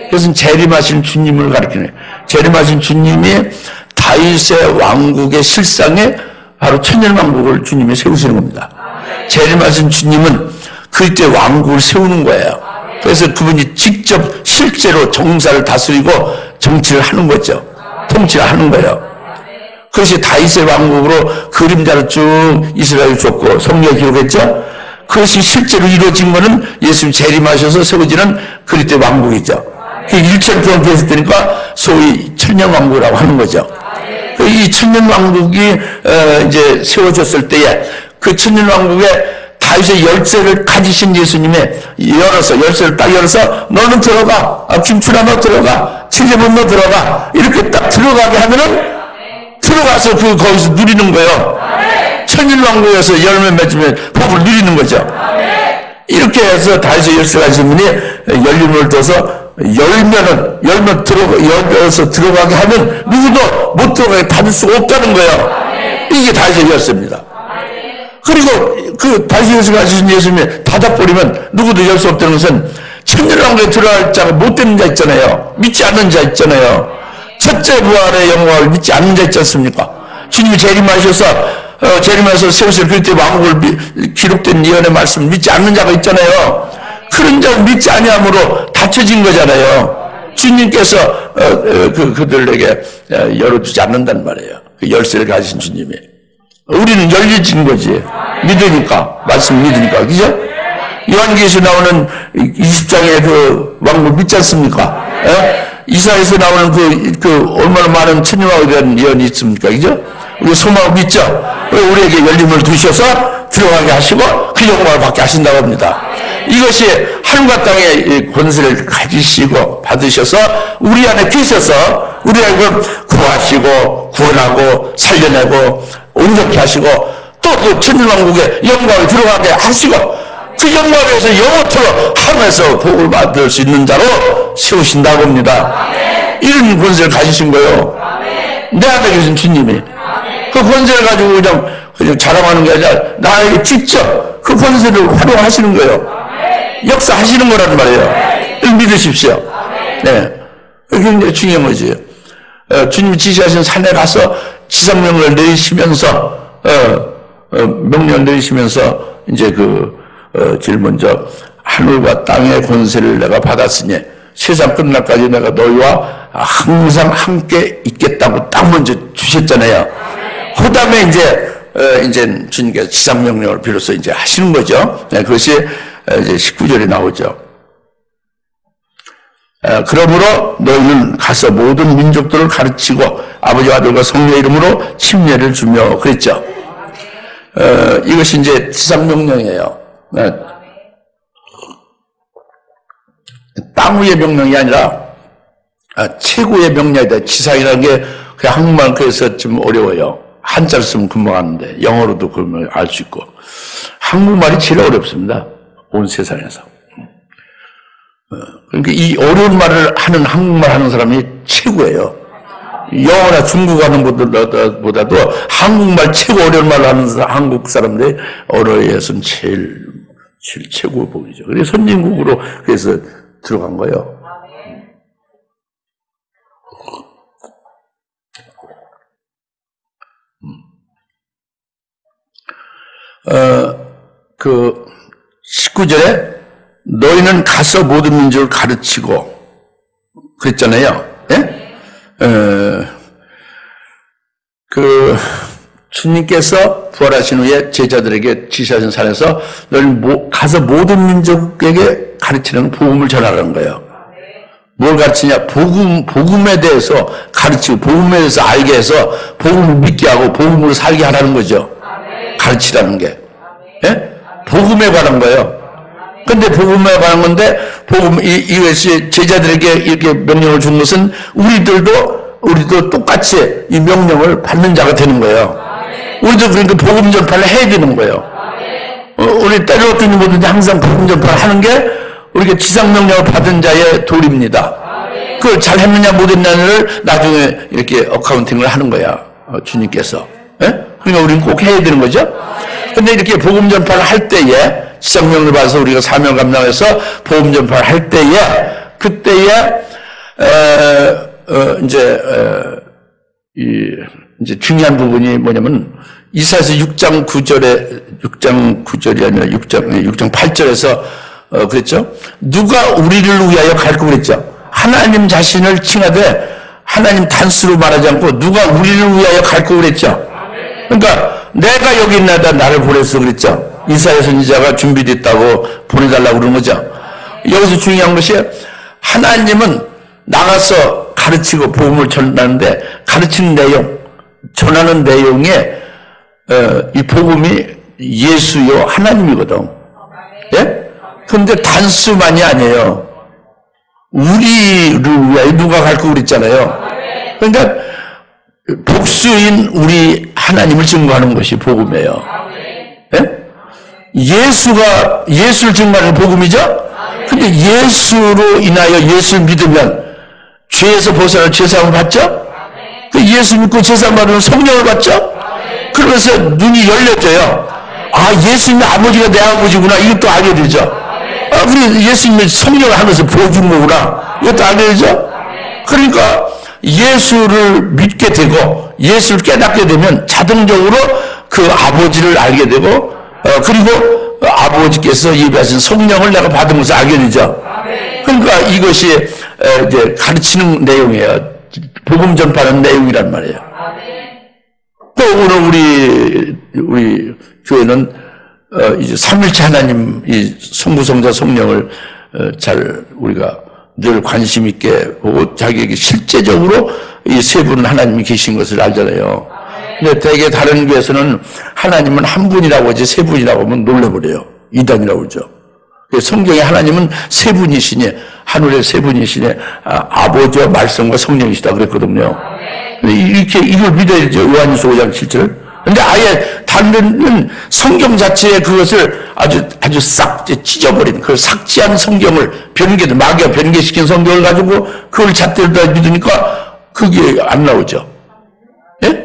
그것은 재림하신 주님을 가리키네요. 재림하신 주님이 다윗의 왕국의 실상에 바로 천년왕국을 주님이 세우시는 겁니다. 재림하신 주님은 그리스도의 왕국을 세우는 거예요. 그래서 그분이 직접 실제로 정사를 다스리고 정치를 하는 거죠. 통치를 하는 거예요. 그것이 다윗의 왕국으로 그림자로 쭉 이스라엘을 줬고 성경에 기록했죠. 그것이 실제로 이루어진 것은 예수님 재림하셔서 세워지는 그리스도의 왕국이죠. 그 1천 동안 계속되니까 소위 천년왕국이라고 하는 거죠. 이 천년왕국이 이제 세워졌을 때에 그 천년왕국에 다윗의 열쇠를 가지신 예수님이 열쇠를 딱 열어서 너는 들어가, 김춘아 너 들어가, 칠레몬 너 들어가, 이렇게 딱 들어가게 하면은 들어가서 거기서 누리는 거예요. 천년왕국에서 열매 맺으면 복을 누리는 거죠. 이렇게 해서 다윗의 열쇠 가지신 분이 열림을 둬서 열면 열어서 들어가게 하면 누구도 못 들어가게 닫을 수가 없다는 거예요. 이게 다윗의 열쇠입니다. 그리고 그 다윗의 열쇠 가지신 예수님이 닫아버리면 누구도 열 수 없다는 것은 천년왕국에 들어갈 자가 못 되는 자 있잖아요. 믿지 않는 자 있잖아요. 첫째 부활의 영광을 믿지 않는 자 있지 않습니까? 주님이 재림하셔서 재림하셔서 세우실 그리스도의 왕국을 기록된 예언의 말씀을 믿지 않는 자가 있잖아요. 그런 자를 믿지 아니함으로 닫혀진 거잖아요. 주님께서 그들에게 열어주지 않는단 말이에요. 그 열쇠를 가지신 주님이. 우리는 열려진 거지. 믿으니까. 말씀 믿으니까. 그죠? 요한계시에 나오는 20장의 그 왕국 믿지 않습니까? 이사야에서 나오는 그 얼마나 많은 천년왕국에 대한 예언이 있습니까? 그죠? 우리 소망을 믿죠? 우리에게 열림을 두셔서 들어가게 하시고 그 영광을 받게 하신다고 합니다. 이것이 하늘과 땅의 권세를 가지시고 받으셔서 우리 안에 계셔서 우리를 구하시고 구원하고 살려내고 온전케 하시고 또 그 천년왕국의 영광을 들어가게 하시고 그 영광에서 영원토록 하늘에서 복을 받을 수 있는 자로 세우신다고 합니다. 이런 권세를 가지신 거예요. 내 안에 계신 주님이. 그 권세를 가지고 그냥 자랑하는 게 아니라 나에게 직접 그 권세를 활용하시는 거예요. 역사하시는 거란 말이에요. 믿으십시오. 네. 굉장히 중요한 거지. 주님이 지시하신 산에 가서 지상명령을 내리시면서, 명령을 내리시면서, 이제 제일 먼저, 하늘과 땅의 권세를 내가 받았으니, 세상 끝날까지 내가 너희와 항상 함께 있겠다고 딱 먼저 주셨잖아요. 그 다음에 이제 주님께서 지상명령을 비로소 이제 하시는 거죠. 네, 그것이 이제 19절에 나오죠. 그러므로 너희는 가서 모든 민족들을 가르치고 아버지와 아들과 성령의 이름으로 침례를 주며 그랬죠. 이것이 이제 지상명령이에요. 땅 위의 명령이 아니라 최고의 명령이다. 지상이라는 게 그냥 한국말 그래서 좀 어려워요. 한자를 쓰면 금방 아는데 영어로도 그러면 알 수 있고 한국말이 제일 어렵습니다. 온 세상에서. 그러니까 이 어려운 말을 하는 한국말 하는 사람이 최고예요. 영어나 중국어 하는 것보다도 한국말 최고 어려운 말을 하는 한국 사람들이 언어에서는 제일 최고 복이죠. 그래서 선진국으로 그래서 들어간 거예요. 그 19절에 너희는 가서 모든 민족을 가르치고 그랬잖아요. 예? 주님께서 부활하신 후에 제자들에게 지시하신 산에서 너희는 가서 모든 민족에게 가르치는 복음을 전하라는 거예요. 뭘 가르치냐? 복음에 대해서 가르치고 복음에 대해서 알게 해서 복음을 믿게 하고 복음으로 살게 하라는 거죠. 가르치라는 게. 예? 복음에 관한 거예요. 근데 복음에 관한 건데, 이것이 제자들에게 이렇게 명령을 준 것은 우리도 똑같이 이 명령을 받는 자가 되는 거예요. 우리도 그러니까 복음 전파를 해야 되는 거예요. 우리 때려왔더니 뭐든지 항상 복음 전파를 하는 게 우리가 지상명령을 받은 자의 도리입니다. 그걸 잘 했느냐 못했느냐를 나중에 이렇게 어카운팅을 하는 거야. 주님께서. 예? 그러니까 우리는 꼭 해야 되는 거죠. 근데 이렇게 복음 전파를 할 때에 지상명령을 받아서 우리가 사명 감당해서 복음 전파를 할 때에 그때에 이제 중요한 부분이 뭐냐면 이사야서 6장 9절이 아니라 6장 8절에서 그랬죠. 누가 우리를 위하여 갈고 그랬죠. 하나님 자신을 칭하되 하나님 단수로 말하지 않고 누가 우리를 위하여 갈고 그랬죠. 그러니까 내가 여기 있나이다 나를 보냈어 그랬죠. 이사야 선지자가 준비됐다고 보내달라고 그러는 거죠. 여기서 중요한 것이 하나님은 나가서 가르치고 복음을 전하는데 가르치는 내용, 전하는 내용에 이 복음이 예수요 하나님이거든. 예? 그런데 단수만이 아니에요. 우리를 위하여 누가 갈 거 그랬잖아요. 그러니까 복수인 우리 하나님을 증거하는 것이 복음이에요. 예? 예수를 증거하는 복음이죠? 근데 예수로 인하여 예수를 믿으면 죄에서 벗어나 죄사함을 받죠? 그 예수 믿고 죄사함 받으면 성령을 받죠? 그러면서 눈이 열려져요. 아, 예수님의 아버지가 내 아버지구나. 이것도 알게 되죠. 아, 그래, 예수님의 성령을 하면서 보여준 거구나. 이것도 알게 되죠? 그러니까 예수를 믿게 되고 예수를 깨닫게 되면 자동적으로 그 아버지를 알게 되고 그리고 아버지께서 예비하신 성령을 내가 받은 것을 알게 되죠. 그러니까 이것이 이제 가르치는 내용이에요. 복음 전파하는 내용이란 말이에요. 또 오늘 우리 교회는 이제 삼일체 하나님 이 성부 성자 성령을 잘 우리가 늘 관심 있게 보고 자기에게 실제적으로 이 세 분 하나님이 계신 것을 알잖아요. 근데 대개 다른 교회에서는 하나님은 한 분이라고 하지 세 분이라고 하면 놀라버려요. 이단이라고 그러죠. 성경에 하나님은 세 분이시니 하늘의 세 분이시니 아버지와 말씀과 성령이시다 그랬거든요. 이렇게 이걸 믿어야죠. 요한일서 5장 7절. 근데 아예 다른 성경 자체에 그것을 아주 싹 찢어버린 그 삭제한 성경을 마귀가 변개시킨 성경을 가지고 그걸 잣대로 다 믿으니까 그게 안 나오죠. 예?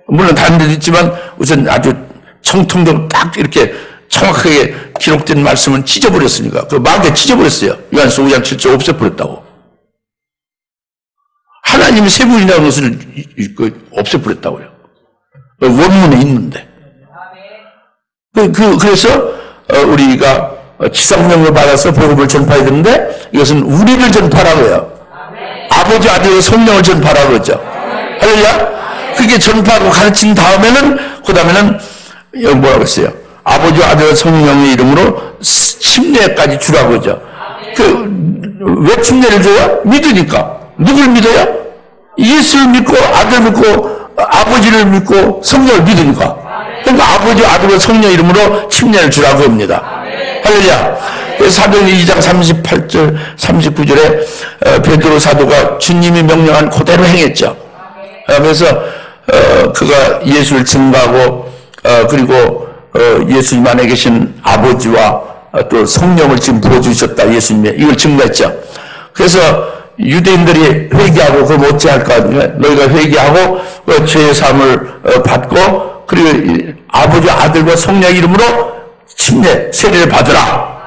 물론 다른 데도 있지만 우선 아주 청통적으로 딱 이렇게 정확하게 기록된 말씀은 찢어버렸으니까 그 마귀가 찢어버렸어요. 요한일서 5장 7절 없애버렸다고. 하나님이 세 분이라는 것을 없애버렸다고요. 원문에 있는데. 그래서 우리가 지상명을 받아서 복음을 전파해야 되는데 이것은 우리를 전파라고 해요. 아버지 아들과 성령을 전파라고 그러죠. 할렐루야. 그게 전파하고 가르친 다음에는 그 다음에는 뭐라고 했어요. 아버지와 아들과 성령의 이름으로 침례까지 주라고 그러죠. 왜 침례를 줘요? 믿으니까. 누굴 믿어요? 예수를 믿고 아들 믿고 아버지를 믿고 성령을 믿으니까. 그러니까 아버지, 아들과 성령 이름으로 침례를 주라고 합니다. 할렐루야. 사도행전 2장 38절, 39절에 베드로 사도가 주님이 명령한 그대로 행했죠. 그래서 그가 예수를 증거하고 그리고 예수님 안에 계신 아버지와 또 성령을 지금 부어주셨다. 예수님이 이걸 증거했죠. 그래서 유대인들이 회개하고 그거 못지할까 너희가 회개하고 죄의 사함을 받고 그리고 아버지 아들과 성령 이름으로 침례 세례를 받으라.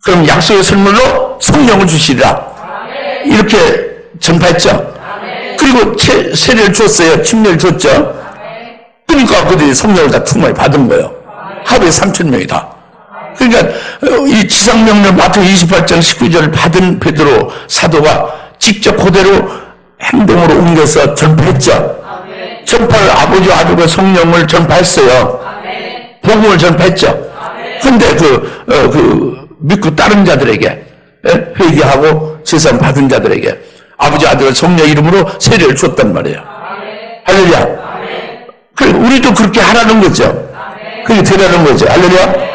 그럼 약속의 선물로 성령을 주시리라. 이렇게 전파했죠. 그리고 세례를 줬어요. 침례를 줬죠. 그러니까 그들이 성령을 다 충만히 받은 거예요. 하루에 3,000명이 다. 그러니까 이 지상명령 마태복음 28장 19절을 받은 베드로 사도가 직접 그대로 행동으로 옮겨서 전파했죠. 전파를 아버지와 아들과 성령을 전파했어요. 복음을 전파했죠. 그런데 믿고 따른 자들에게 회개하고 제사함 받은 자들에게 아버지 아들과 성령 이름으로 세례를 줬단 말이에요. 할렐루야. 그리고 우리도 그렇게 하라는 거죠. 그게 되라는 거죠. 할렐루야.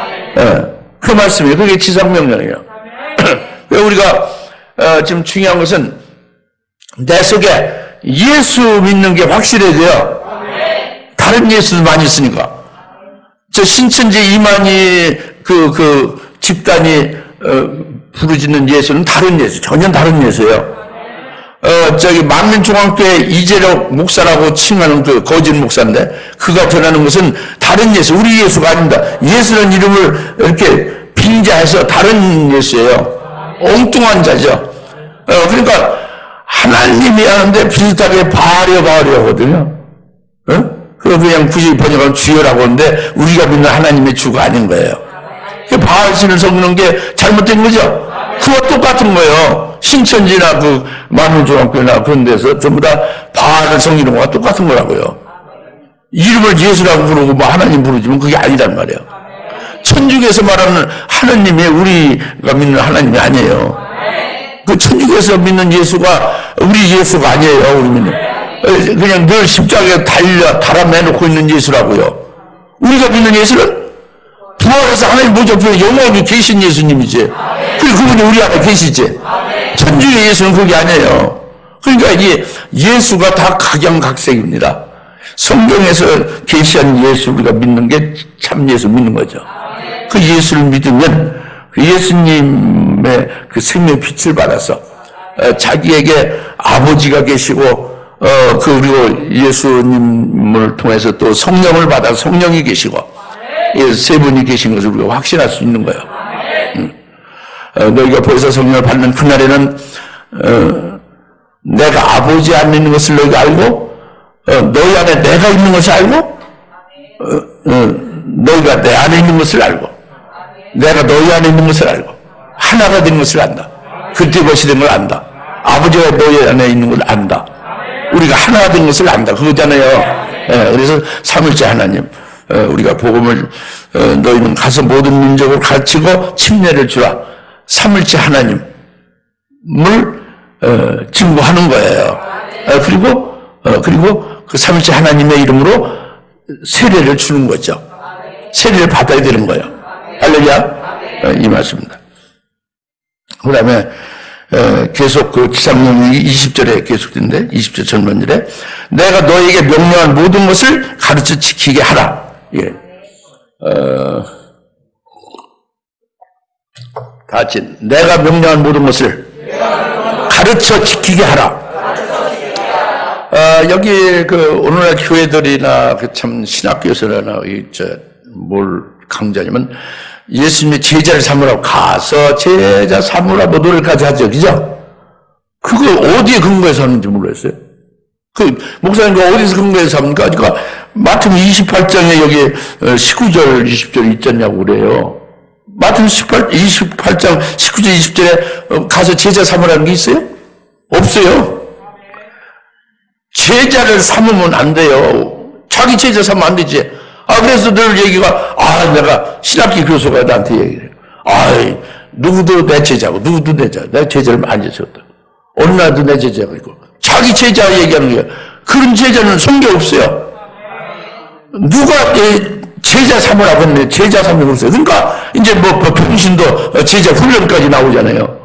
그 말씀이에요. 그게 지상명령이에요. 우리가 지금 중요한 것은 내 속에 예수 믿는 게 확실해야 돼요. 다른 예수도 많이 있으니까. 저 신천지 이만희 그 집단이 부르짖는 예수는 다른 예수, 전혀 다른 예수예요. 저기 만민중앙교회 이재력 목사라고 칭하는 그 거짓 목사인데 그가 전하는 것은 다른 예수, 우리 예수가 아닙니다. 예수라는 이름을 이렇게 빙자해서 다른 예수예요. 엉뚱한 자죠. 그러니까 하나님이 하는데 비슷하게 바려 하거든요. 그냥 굳이 번역하면 주여라고 하는데 우리가 믿는 하나님의 주가 아닌 거예요. 바알신을 섬기는 게 잘못된 거죠. 그와 똑같은 거예요. 신천지나 만민중앙교회나 그런 데서 전부 다 바알을 섬기는 거와 똑같은 거라고요. 이름을 예수라고 부르고 뭐 하나님 부르지만 그게 아니란 말이에요. 천주교에서 말하는 하나님이 우리가 믿는 하나님이 아니에요. 그 천주교에서 믿는 예수가 우리 예수가 아니에요. 우리 믿는 그냥 늘 십자가에 달아매놓고 있는 예수라고요. 우리가 믿는 예수는 부활해서 하나님 모자부에 영원히 계신 예수님이지. 그리고 그분이 우리 안에 계시지. 천주교 예수는 그게 아니에요. 그러니까 이게 예수가 다 각양각색입니다. 성경에서 계시한 예수 우리가 믿는 게 참 예수 믿는 거죠. 그 예수를 믿으면 그 예수님의 그 생명의 빛을 받아서 자기에게 아버지가 계시고 그리고 예수님을 통해서 또 성령을 받아 성령이 계시고 세 분이 계신 것을 우리가 확신할 수 있는 거예요. 너희가 벌써 성령을 받는 그날에는 내가 아버지 안에 있는 것을 너희가 알고 너희 안에 내가 있는 것을 알고 너희가 내 안에 있는 것을 알고 내가 너희 안에 있는 것을 알고 하나가 된 것을 안다. 그때 것이 된 걸 안다. 아버지가 너희 안에 있는 걸 안다. 우리가 하나가 된 것을 안다. 그거잖아요. 그래서 삼일째 하나님 우리가 복음을 너희는 가서 모든 민족을 가르치고 침례를 주라. 삼일째 하나님을 증거하는 거예요. 그리고 그 삼일째 하나님의 이름으로 세례를 주는 거죠. 세례를 받아야 되는 거예요. 할렐루야. 이 말씀입니다. 그 다음에 계속 그 지상명령이 20절에 계속된데 20절 전반절에 내가 너에게 명령한 모든 것을 가르쳐 지키게 하라. 예. 다 같이 내가 명령한 모든 것을 가르쳐 지키게 하라. 여기 그 오늘날 교회들이나 그 참 신학교에서나 뭘 강조하냐면 예수님의 제자를 삼으라고 가서 제자 삼으라 뭐 노래까지 하죠. 그죠? 그걸 어디에 근거해서 하는지 모르겠어요. 그 목사님과 어디서 근거해서 합니까? 그러니까 마태복음 28장에 여기 19절 20절 있지 않냐고 그래요. 마태복음 28장 19절 20절에 가서 제자 삼으라는 게 있어요? 없어요. 제자를 삼으면 안 돼요. 자기 제자 삼으면 안 되지. 그래서 늘 얘기가, 내가 신학기 교수가 나한테 얘기를 해요. 누구도 내 제자고, 누구도 내 제자. 내 제자를 많이 줬다. 어느 날도 내 제자가 있고. 자기 제자 얘기하는 거예요. 그런 제자는 성경 없어요. 누가 제자 삼으라고 했네. 제자 삼으라고 했어요. 그러니까, 이제 병신도 제자 훈련까지 나오잖아요.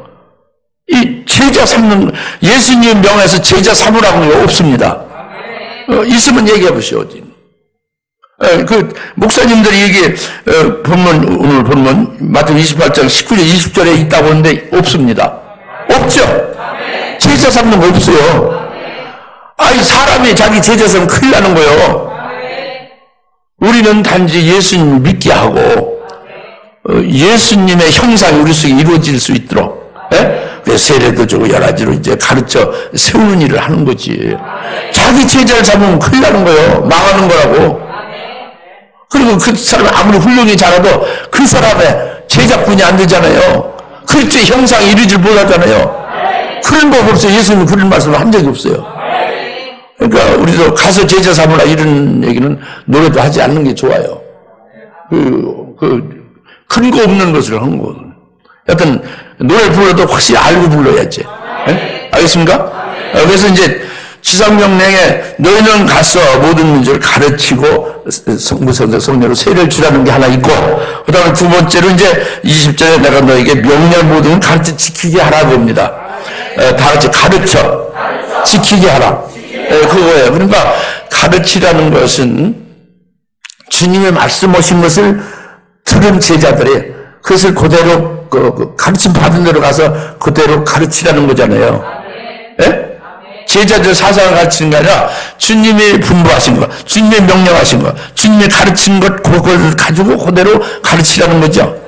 이 제자 삼는, 예수님 명에서 제자 삼으라고 하는 게 없습니다. 있으면 얘기해 보시오, 어디. 그 목사님들이 이게 오늘 본문 마태복음 28장 19절 20절에 있다고 하는데 없습니다. 없죠. 제자 삼는 거 없어요. 사람이 자기 제자 삼으면 큰일 나는 거예요. 우리는 단지 예수님을 믿게 하고 예수님의 형상이 우리 속에 이루어질 수 있도록 세례도 주고 여러 가지로 이제 가르쳐 세우는 일을 하는 거지. 자기 제자를 잡으면 큰일 나는 거예요. 망하는 거라고. 그리고 그 사람이 아무리 훌륭히 잘해도 그 사람의 제자뿐이 안 되잖아요. 그리스도의 형상이 이루어질 못하잖아요. 그런 법 없어요. 예수님은 그런 말씀을 한 적이 없어요. 그러니까 우리도 가서 제자 삼으라 이런 얘기는 노래도 하지 않는 게 좋아요. 큰 거 없는 것을 한 거거든요. 여튼 노래 불러도 확실히 알고 불러야지. 네? 알겠습니까? 그래서 이제 지상명령에 너희는 가서 모든 민족을 가르치고 성령으로 세례를 주라는 게 하나 있고, 그 다음에 두 번째로 이제 20절에 내가 너에게 명령한 모든 걸 가르쳐 지키게 하라고 합니다. 다 같이 가르쳐 지키게 하라. 그거예요. 그러니까 가르치라는 것은 주님의 말씀하신 것을 들은 제자들이 그것을 그대로 가르침 받은 대로 가서 그대로 가르치라는 거잖아요. 예? 제자들 사상을 가르치는 게 아니라 주님이 분부하신 것, 주님이 명령하신 것, 주님이 가르친 것, 그걸 가지고 그대로 가르치라는 거죠.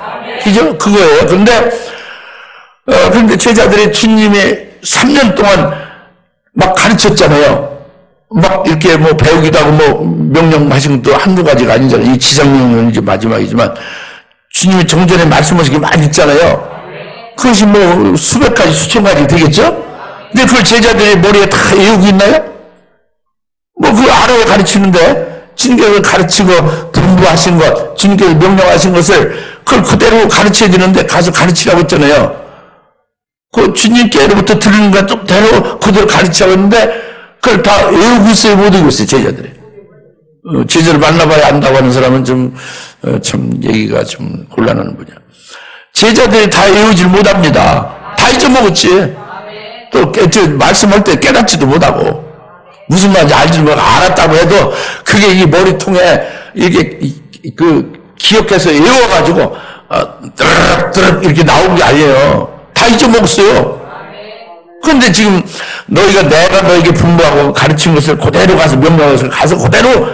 그죠? 그거예요. 그런데 제자들이 주님이 3년 동안 막 가르쳤잖아요. 막 이렇게 배우기도 하고 명령하신 것도 한두 가지가 아니잖아요. 이 지상명령은 이제 마지막이지만 주님이 정전에 말씀하신 게 많이 있잖아요. 그것이 수백 가지, 수천 가지 되겠죠? 근데 그걸 제자들이 머리에 다 외우고 있나요? 그걸 알아야 가르치는데, 주님께서 가르치고 분부하신 것, 주님께서 명령하신 것을 그걸 그대로 가르쳐야 되는데 가서 가르치라고 했잖아요. 그 주님께로부터 들은 것 그대로 그대로 가르치라고 했는데 그걸 다 외우고 있어요, 못 외우고 있어요, 제자들이. 제자를 만나봐야 안다고 하는 사람은 참 얘기가 좀 곤란한 분이야. 제자들이 다 외우질 못합니다. 다 잊어먹었지. 또 말씀할 때 깨닫지도 못하고 무슨 말인지 알지도 못하고 알았다고 해도 그게 이 머리통에 이게 기억해서 외워가지고 드르륵 이렇게 나온 게 아니에요. 다 잊어먹었어요. 그런데 지금 너희가 내가 너에게 분부하고 가르친 것을 그대로 가서 명령한 것을 가서 그대로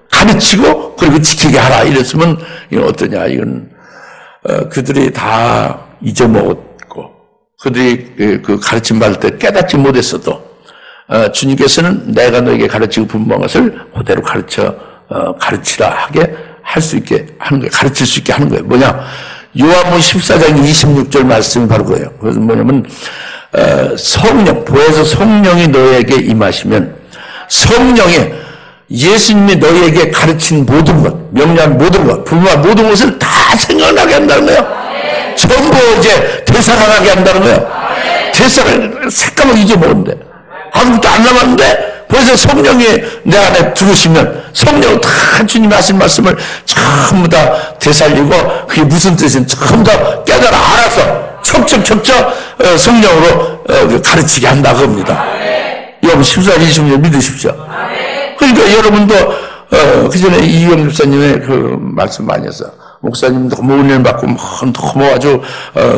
가르치고 그리고 지키게 하라 이랬으면 이건 어떠냐. 이건 그들이 다 잊어먹었고 그들이 그 가르침 받을 때 깨닫지 못했어도 주님께서는 내가 너에게 가르치고 분부한 것을 그대로 가르치라 하게 할 수 있게 하는 거예요. 가르칠 수 있게 하는 거예요. 뭐냐? 요한복음 14장 26절 말씀이 바로 그거예요. 그래서 뭐냐면 성령, 보혜사 성령이 너에게 임하시면 성령이 예수님이 너희에게 가르친 모든 것, 명령한 모든 것, 분부한 모든 것을 다 생각나게 한다는 거예요. 전부 이제 되살아나게 한다는 거예요. 되살아나게 색감을 잊어먹는데 아무것도 안 남았는데 벌써 성령이 내 안에 들으시면 성령은 다 주님이 하신 말씀을 전부 다 되살리고 그게 무슨 뜻인지 전부 다 깨달아 알아서 척척척척 성령으로 가르치게 한다고 합니다. 여러분 14, 20년 믿으십시오. 그러니까 여러분도 그 전에 이영 목사님의 그 말씀 많이 해서 목사님도 너무 은혜를 받고 너무 아주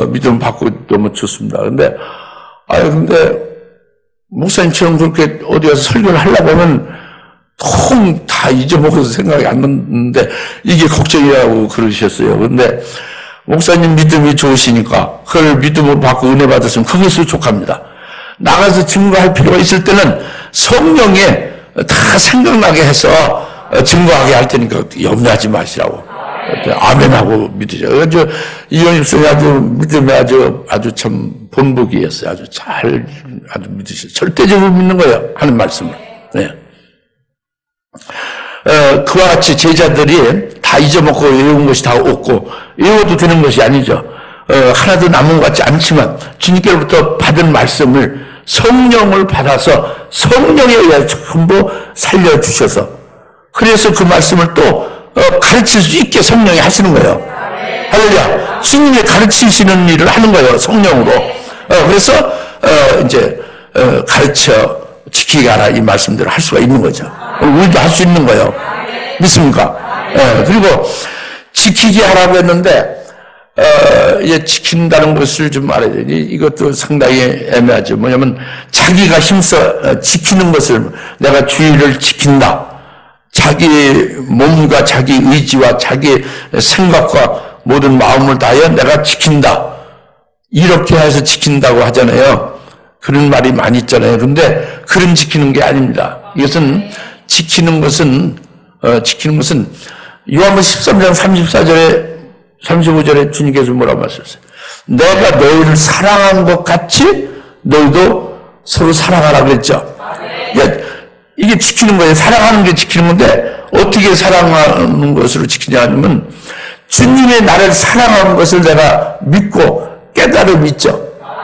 믿음 받고 너무 좋습니다. 근데 목사님처럼 그렇게 어디 가서 설교를 하려고 하면 통 다 잊어먹어서 생각이 안 나는데 이게 걱정이라고 그러셨어요. 근데 목사님 믿음이 좋으시니까 그걸 믿음으로 받고 은혜 받았으면 그게 수족합니다. 나가서 증거할 필요가 있을 때는 성령이 다 생각나게 해서 증거하게 할 테니까 염려하지 마시라고. 아멘하고 믿으죠. 그래서 이현희 목사님 아주 믿음에 아주 참 본보기였어요. 아주 믿으셨어요. 절대적으로 믿는 거예요. 하는 말씀을. 네. 그와 같이 제자들이 다 잊어먹고 외운 것이 다 없고 외워도 되는 것이 아니죠. 하나도 남은 것 같지 않지만 주님께로부터 받은 말씀을 성령을 받아서 성령에 의해 전부 살려주셔서 그래서 그 말씀을 또 가르칠 수 있게 성령이 하시는 거예요. 할렐루야. 주님이 가르치시는 일을 하는 거예요. 성령으로. 그래서 이제 가르쳐 지키게 하라 이 말씀대로 할 수가 있는 거죠. 우리도 할 수 있는 거예요. 믿습니까? 그리고 지키게 하라고 했는데 이제 지킨다는 것을 좀 알아야 되니 이것도 상당히 애매하죠. 뭐냐면 자기가 힘써 지키는 것을 내가 주의를 지킨다. 자기 몸과 자기 의지와 자기 생각과 모든 마음을 다하여 내가 지킨다. 이렇게 해서 지킨다고 하잖아요. 그런 말이 많이 있잖아요. 근데 그런 지키는 게 아닙니다. 이것은 지키는 것은 요한복음 13장 34절에 35절에 주님께서 뭐라고 말씀하셨어요? 내가 너희를 사랑한 것 같이 너희도 서로 사랑하라고 했죠. 이게 지키는 거예요. 사랑하는 게 지키는 건데 어떻게 사랑하는 것으로 지키냐 하면 주님의 나를 사랑하는 것을 내가 믿고 깨달아 믿죠.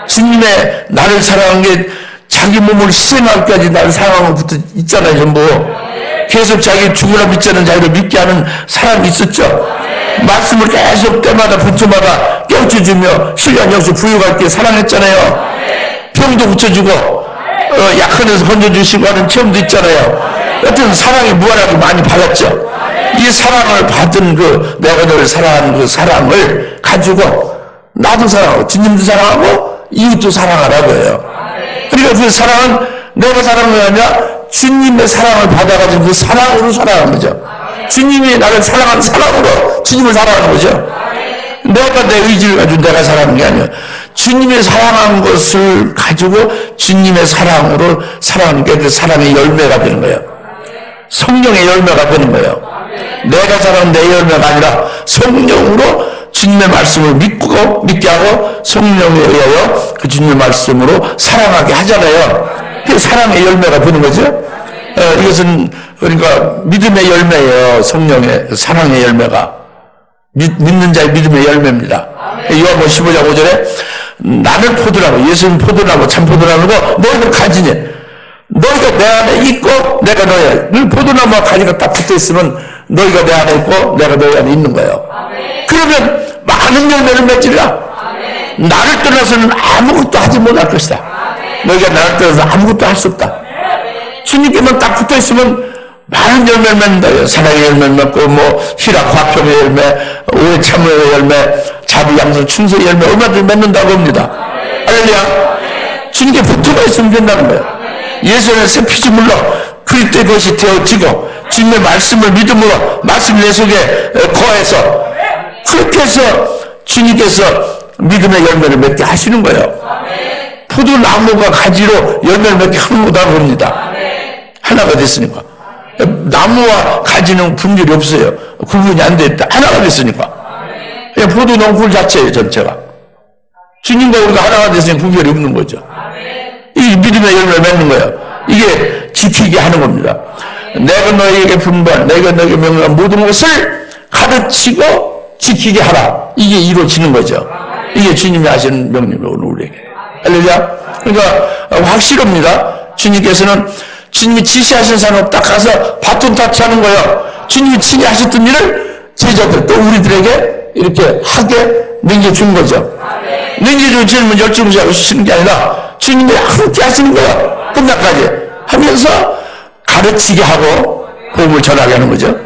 주님의 나를 사랑한 게 자기 몸을 희생하기까지 나를 사랑하는 것부터 있잖아요. 전부 계속 자기 죽으라 믿지 않는 자기를 믿게 하는 사람이 있었죠. 말씀을 계속 때마다 분초마다 깨우쳐주며 신령 역시 부유하게 사랑했잖아요. 병도 고쳐주고 약한 데서 건져주시고 하는 체험도 있잖아요. 여튼 사랑이 무한하게 많이 받았죠. 이 사랑을 받은 내가 너를 사랑하는 그 사랑을 가지고 나도 사랑하고 주님도 사랑하고 이웃도 사랑하라고 해요. 그러니까 그 사랑은 내가 사랑하는 게 아니라 주님의 사랑을 받아가지고 그 사랑으로 사랑하는 거죠. 주님이 나를 사랑하는 사랑으로 주님을 사랑하는 거죠. 내가 내 의지를 가지고 내가 사랑하는 게 아니에요. 주님이 사랑한 것을 가지고 주님의 사랑으로 사랑하는 게 그 사랑의 열매가 되는 거예요. 성령의 열매가 되는 거예요. 내가 사랑한 내 열매가 아니라 성령으로 주님의 말씀을 믿게 하고 성령에 의하여 그 주님의 말씀으로 사랑하게 하잖아요. 그게 사랑의 열매가 되는 거죠. 이것은 그러니까 믿음의 열매예요. 성령의 사랑의 열매가 믿는 자의 믿음의 열매입니다. 요한복음 15장 5절에 나는 포도나무, 예수는 포도나무, 참 포도나무고 너희는 가지니 너희가 내 안에 있고 내가 너희 안에, 포도나무와 가지가 딱 붙어 있으면 너희가 내 안에 있고 내가 너희 안에 있는 거예요. 그러면 많은 열매를 맺으리라. 나를 떠나서는 아무것도 하지 못할 것이다. 너희가 나를 떠나서 아무것도 할 수 없다. 주님께만 딱 붙어 있으면 많은 열매를 맺는다. 사랑의 열매를 맺고 희락 화평의 열매, 오해 참여의 열매, 자비 양선 충성의 열매 얼마든지 맺는다고 합니다. 할렐루야. 주님께 붙어가 있으면 된다는 거예요. 예수 안에서 피조물로 그리스도의 것이 되어지고 주님의 말씀을 믿음으로 말씀 내 속에 거해서 그렇게 해서 주님께서 믿음의 열매를 맺게 하시는 거예요. 포도나무가 가지로 열매를 맺게 하는 거다고 합니다. 하나가 됐으니까. 나무와 가지는 분별이 없어요. 구분이 안 됐다. 하나가 됐으니까. 그냥 포도농쿨 자체예요, 전체가. 주님과 우리가 하나가 됐으니 구별이 없는 거죠. 이 믿음의 열매를 맺는 거예요. 이게 지키게 하는 겁니다. 내가 너희에게 분부한, 내가 너희에게 명령한 모든 것을 가르치고 지키게 하라. 이게 이루어지는 거죠. 이게 주님이 하시는 명령이에요, 우리에게. 할렐루야. 그러니까 확실합니다. 주님께서는 주님이 지시하신 사람 딱 가서 바톤 타치하는 거예요. 주님이 친히 하셨던 일을 제자들 또 우리들에게 이렇게 하게 넘겨준 거죠. 넘겨준 주님은 열정부자고 주시는 게 아니라 주님이 함께 하시는 거예요. 끝날까지 하면서 가르치게 하고 복음을 전하게 하는 거죠.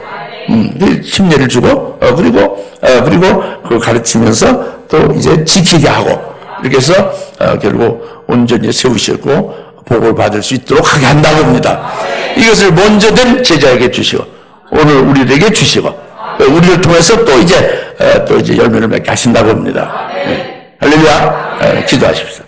힘내를 주고 그리고 그걸 가르치면서 또 이제 지키게 하고 이렇게 해서 결국 온전히 세우시고 복을 받을 수 있도록 하게 한다고 합니다. 이것을 먼저 된 제자에게 주시고 오늘 우리에게 주시고 우리를 통해서 또 이제 열매를 맺게 하신다고 합니다. 할렐루야. 기도하십시오.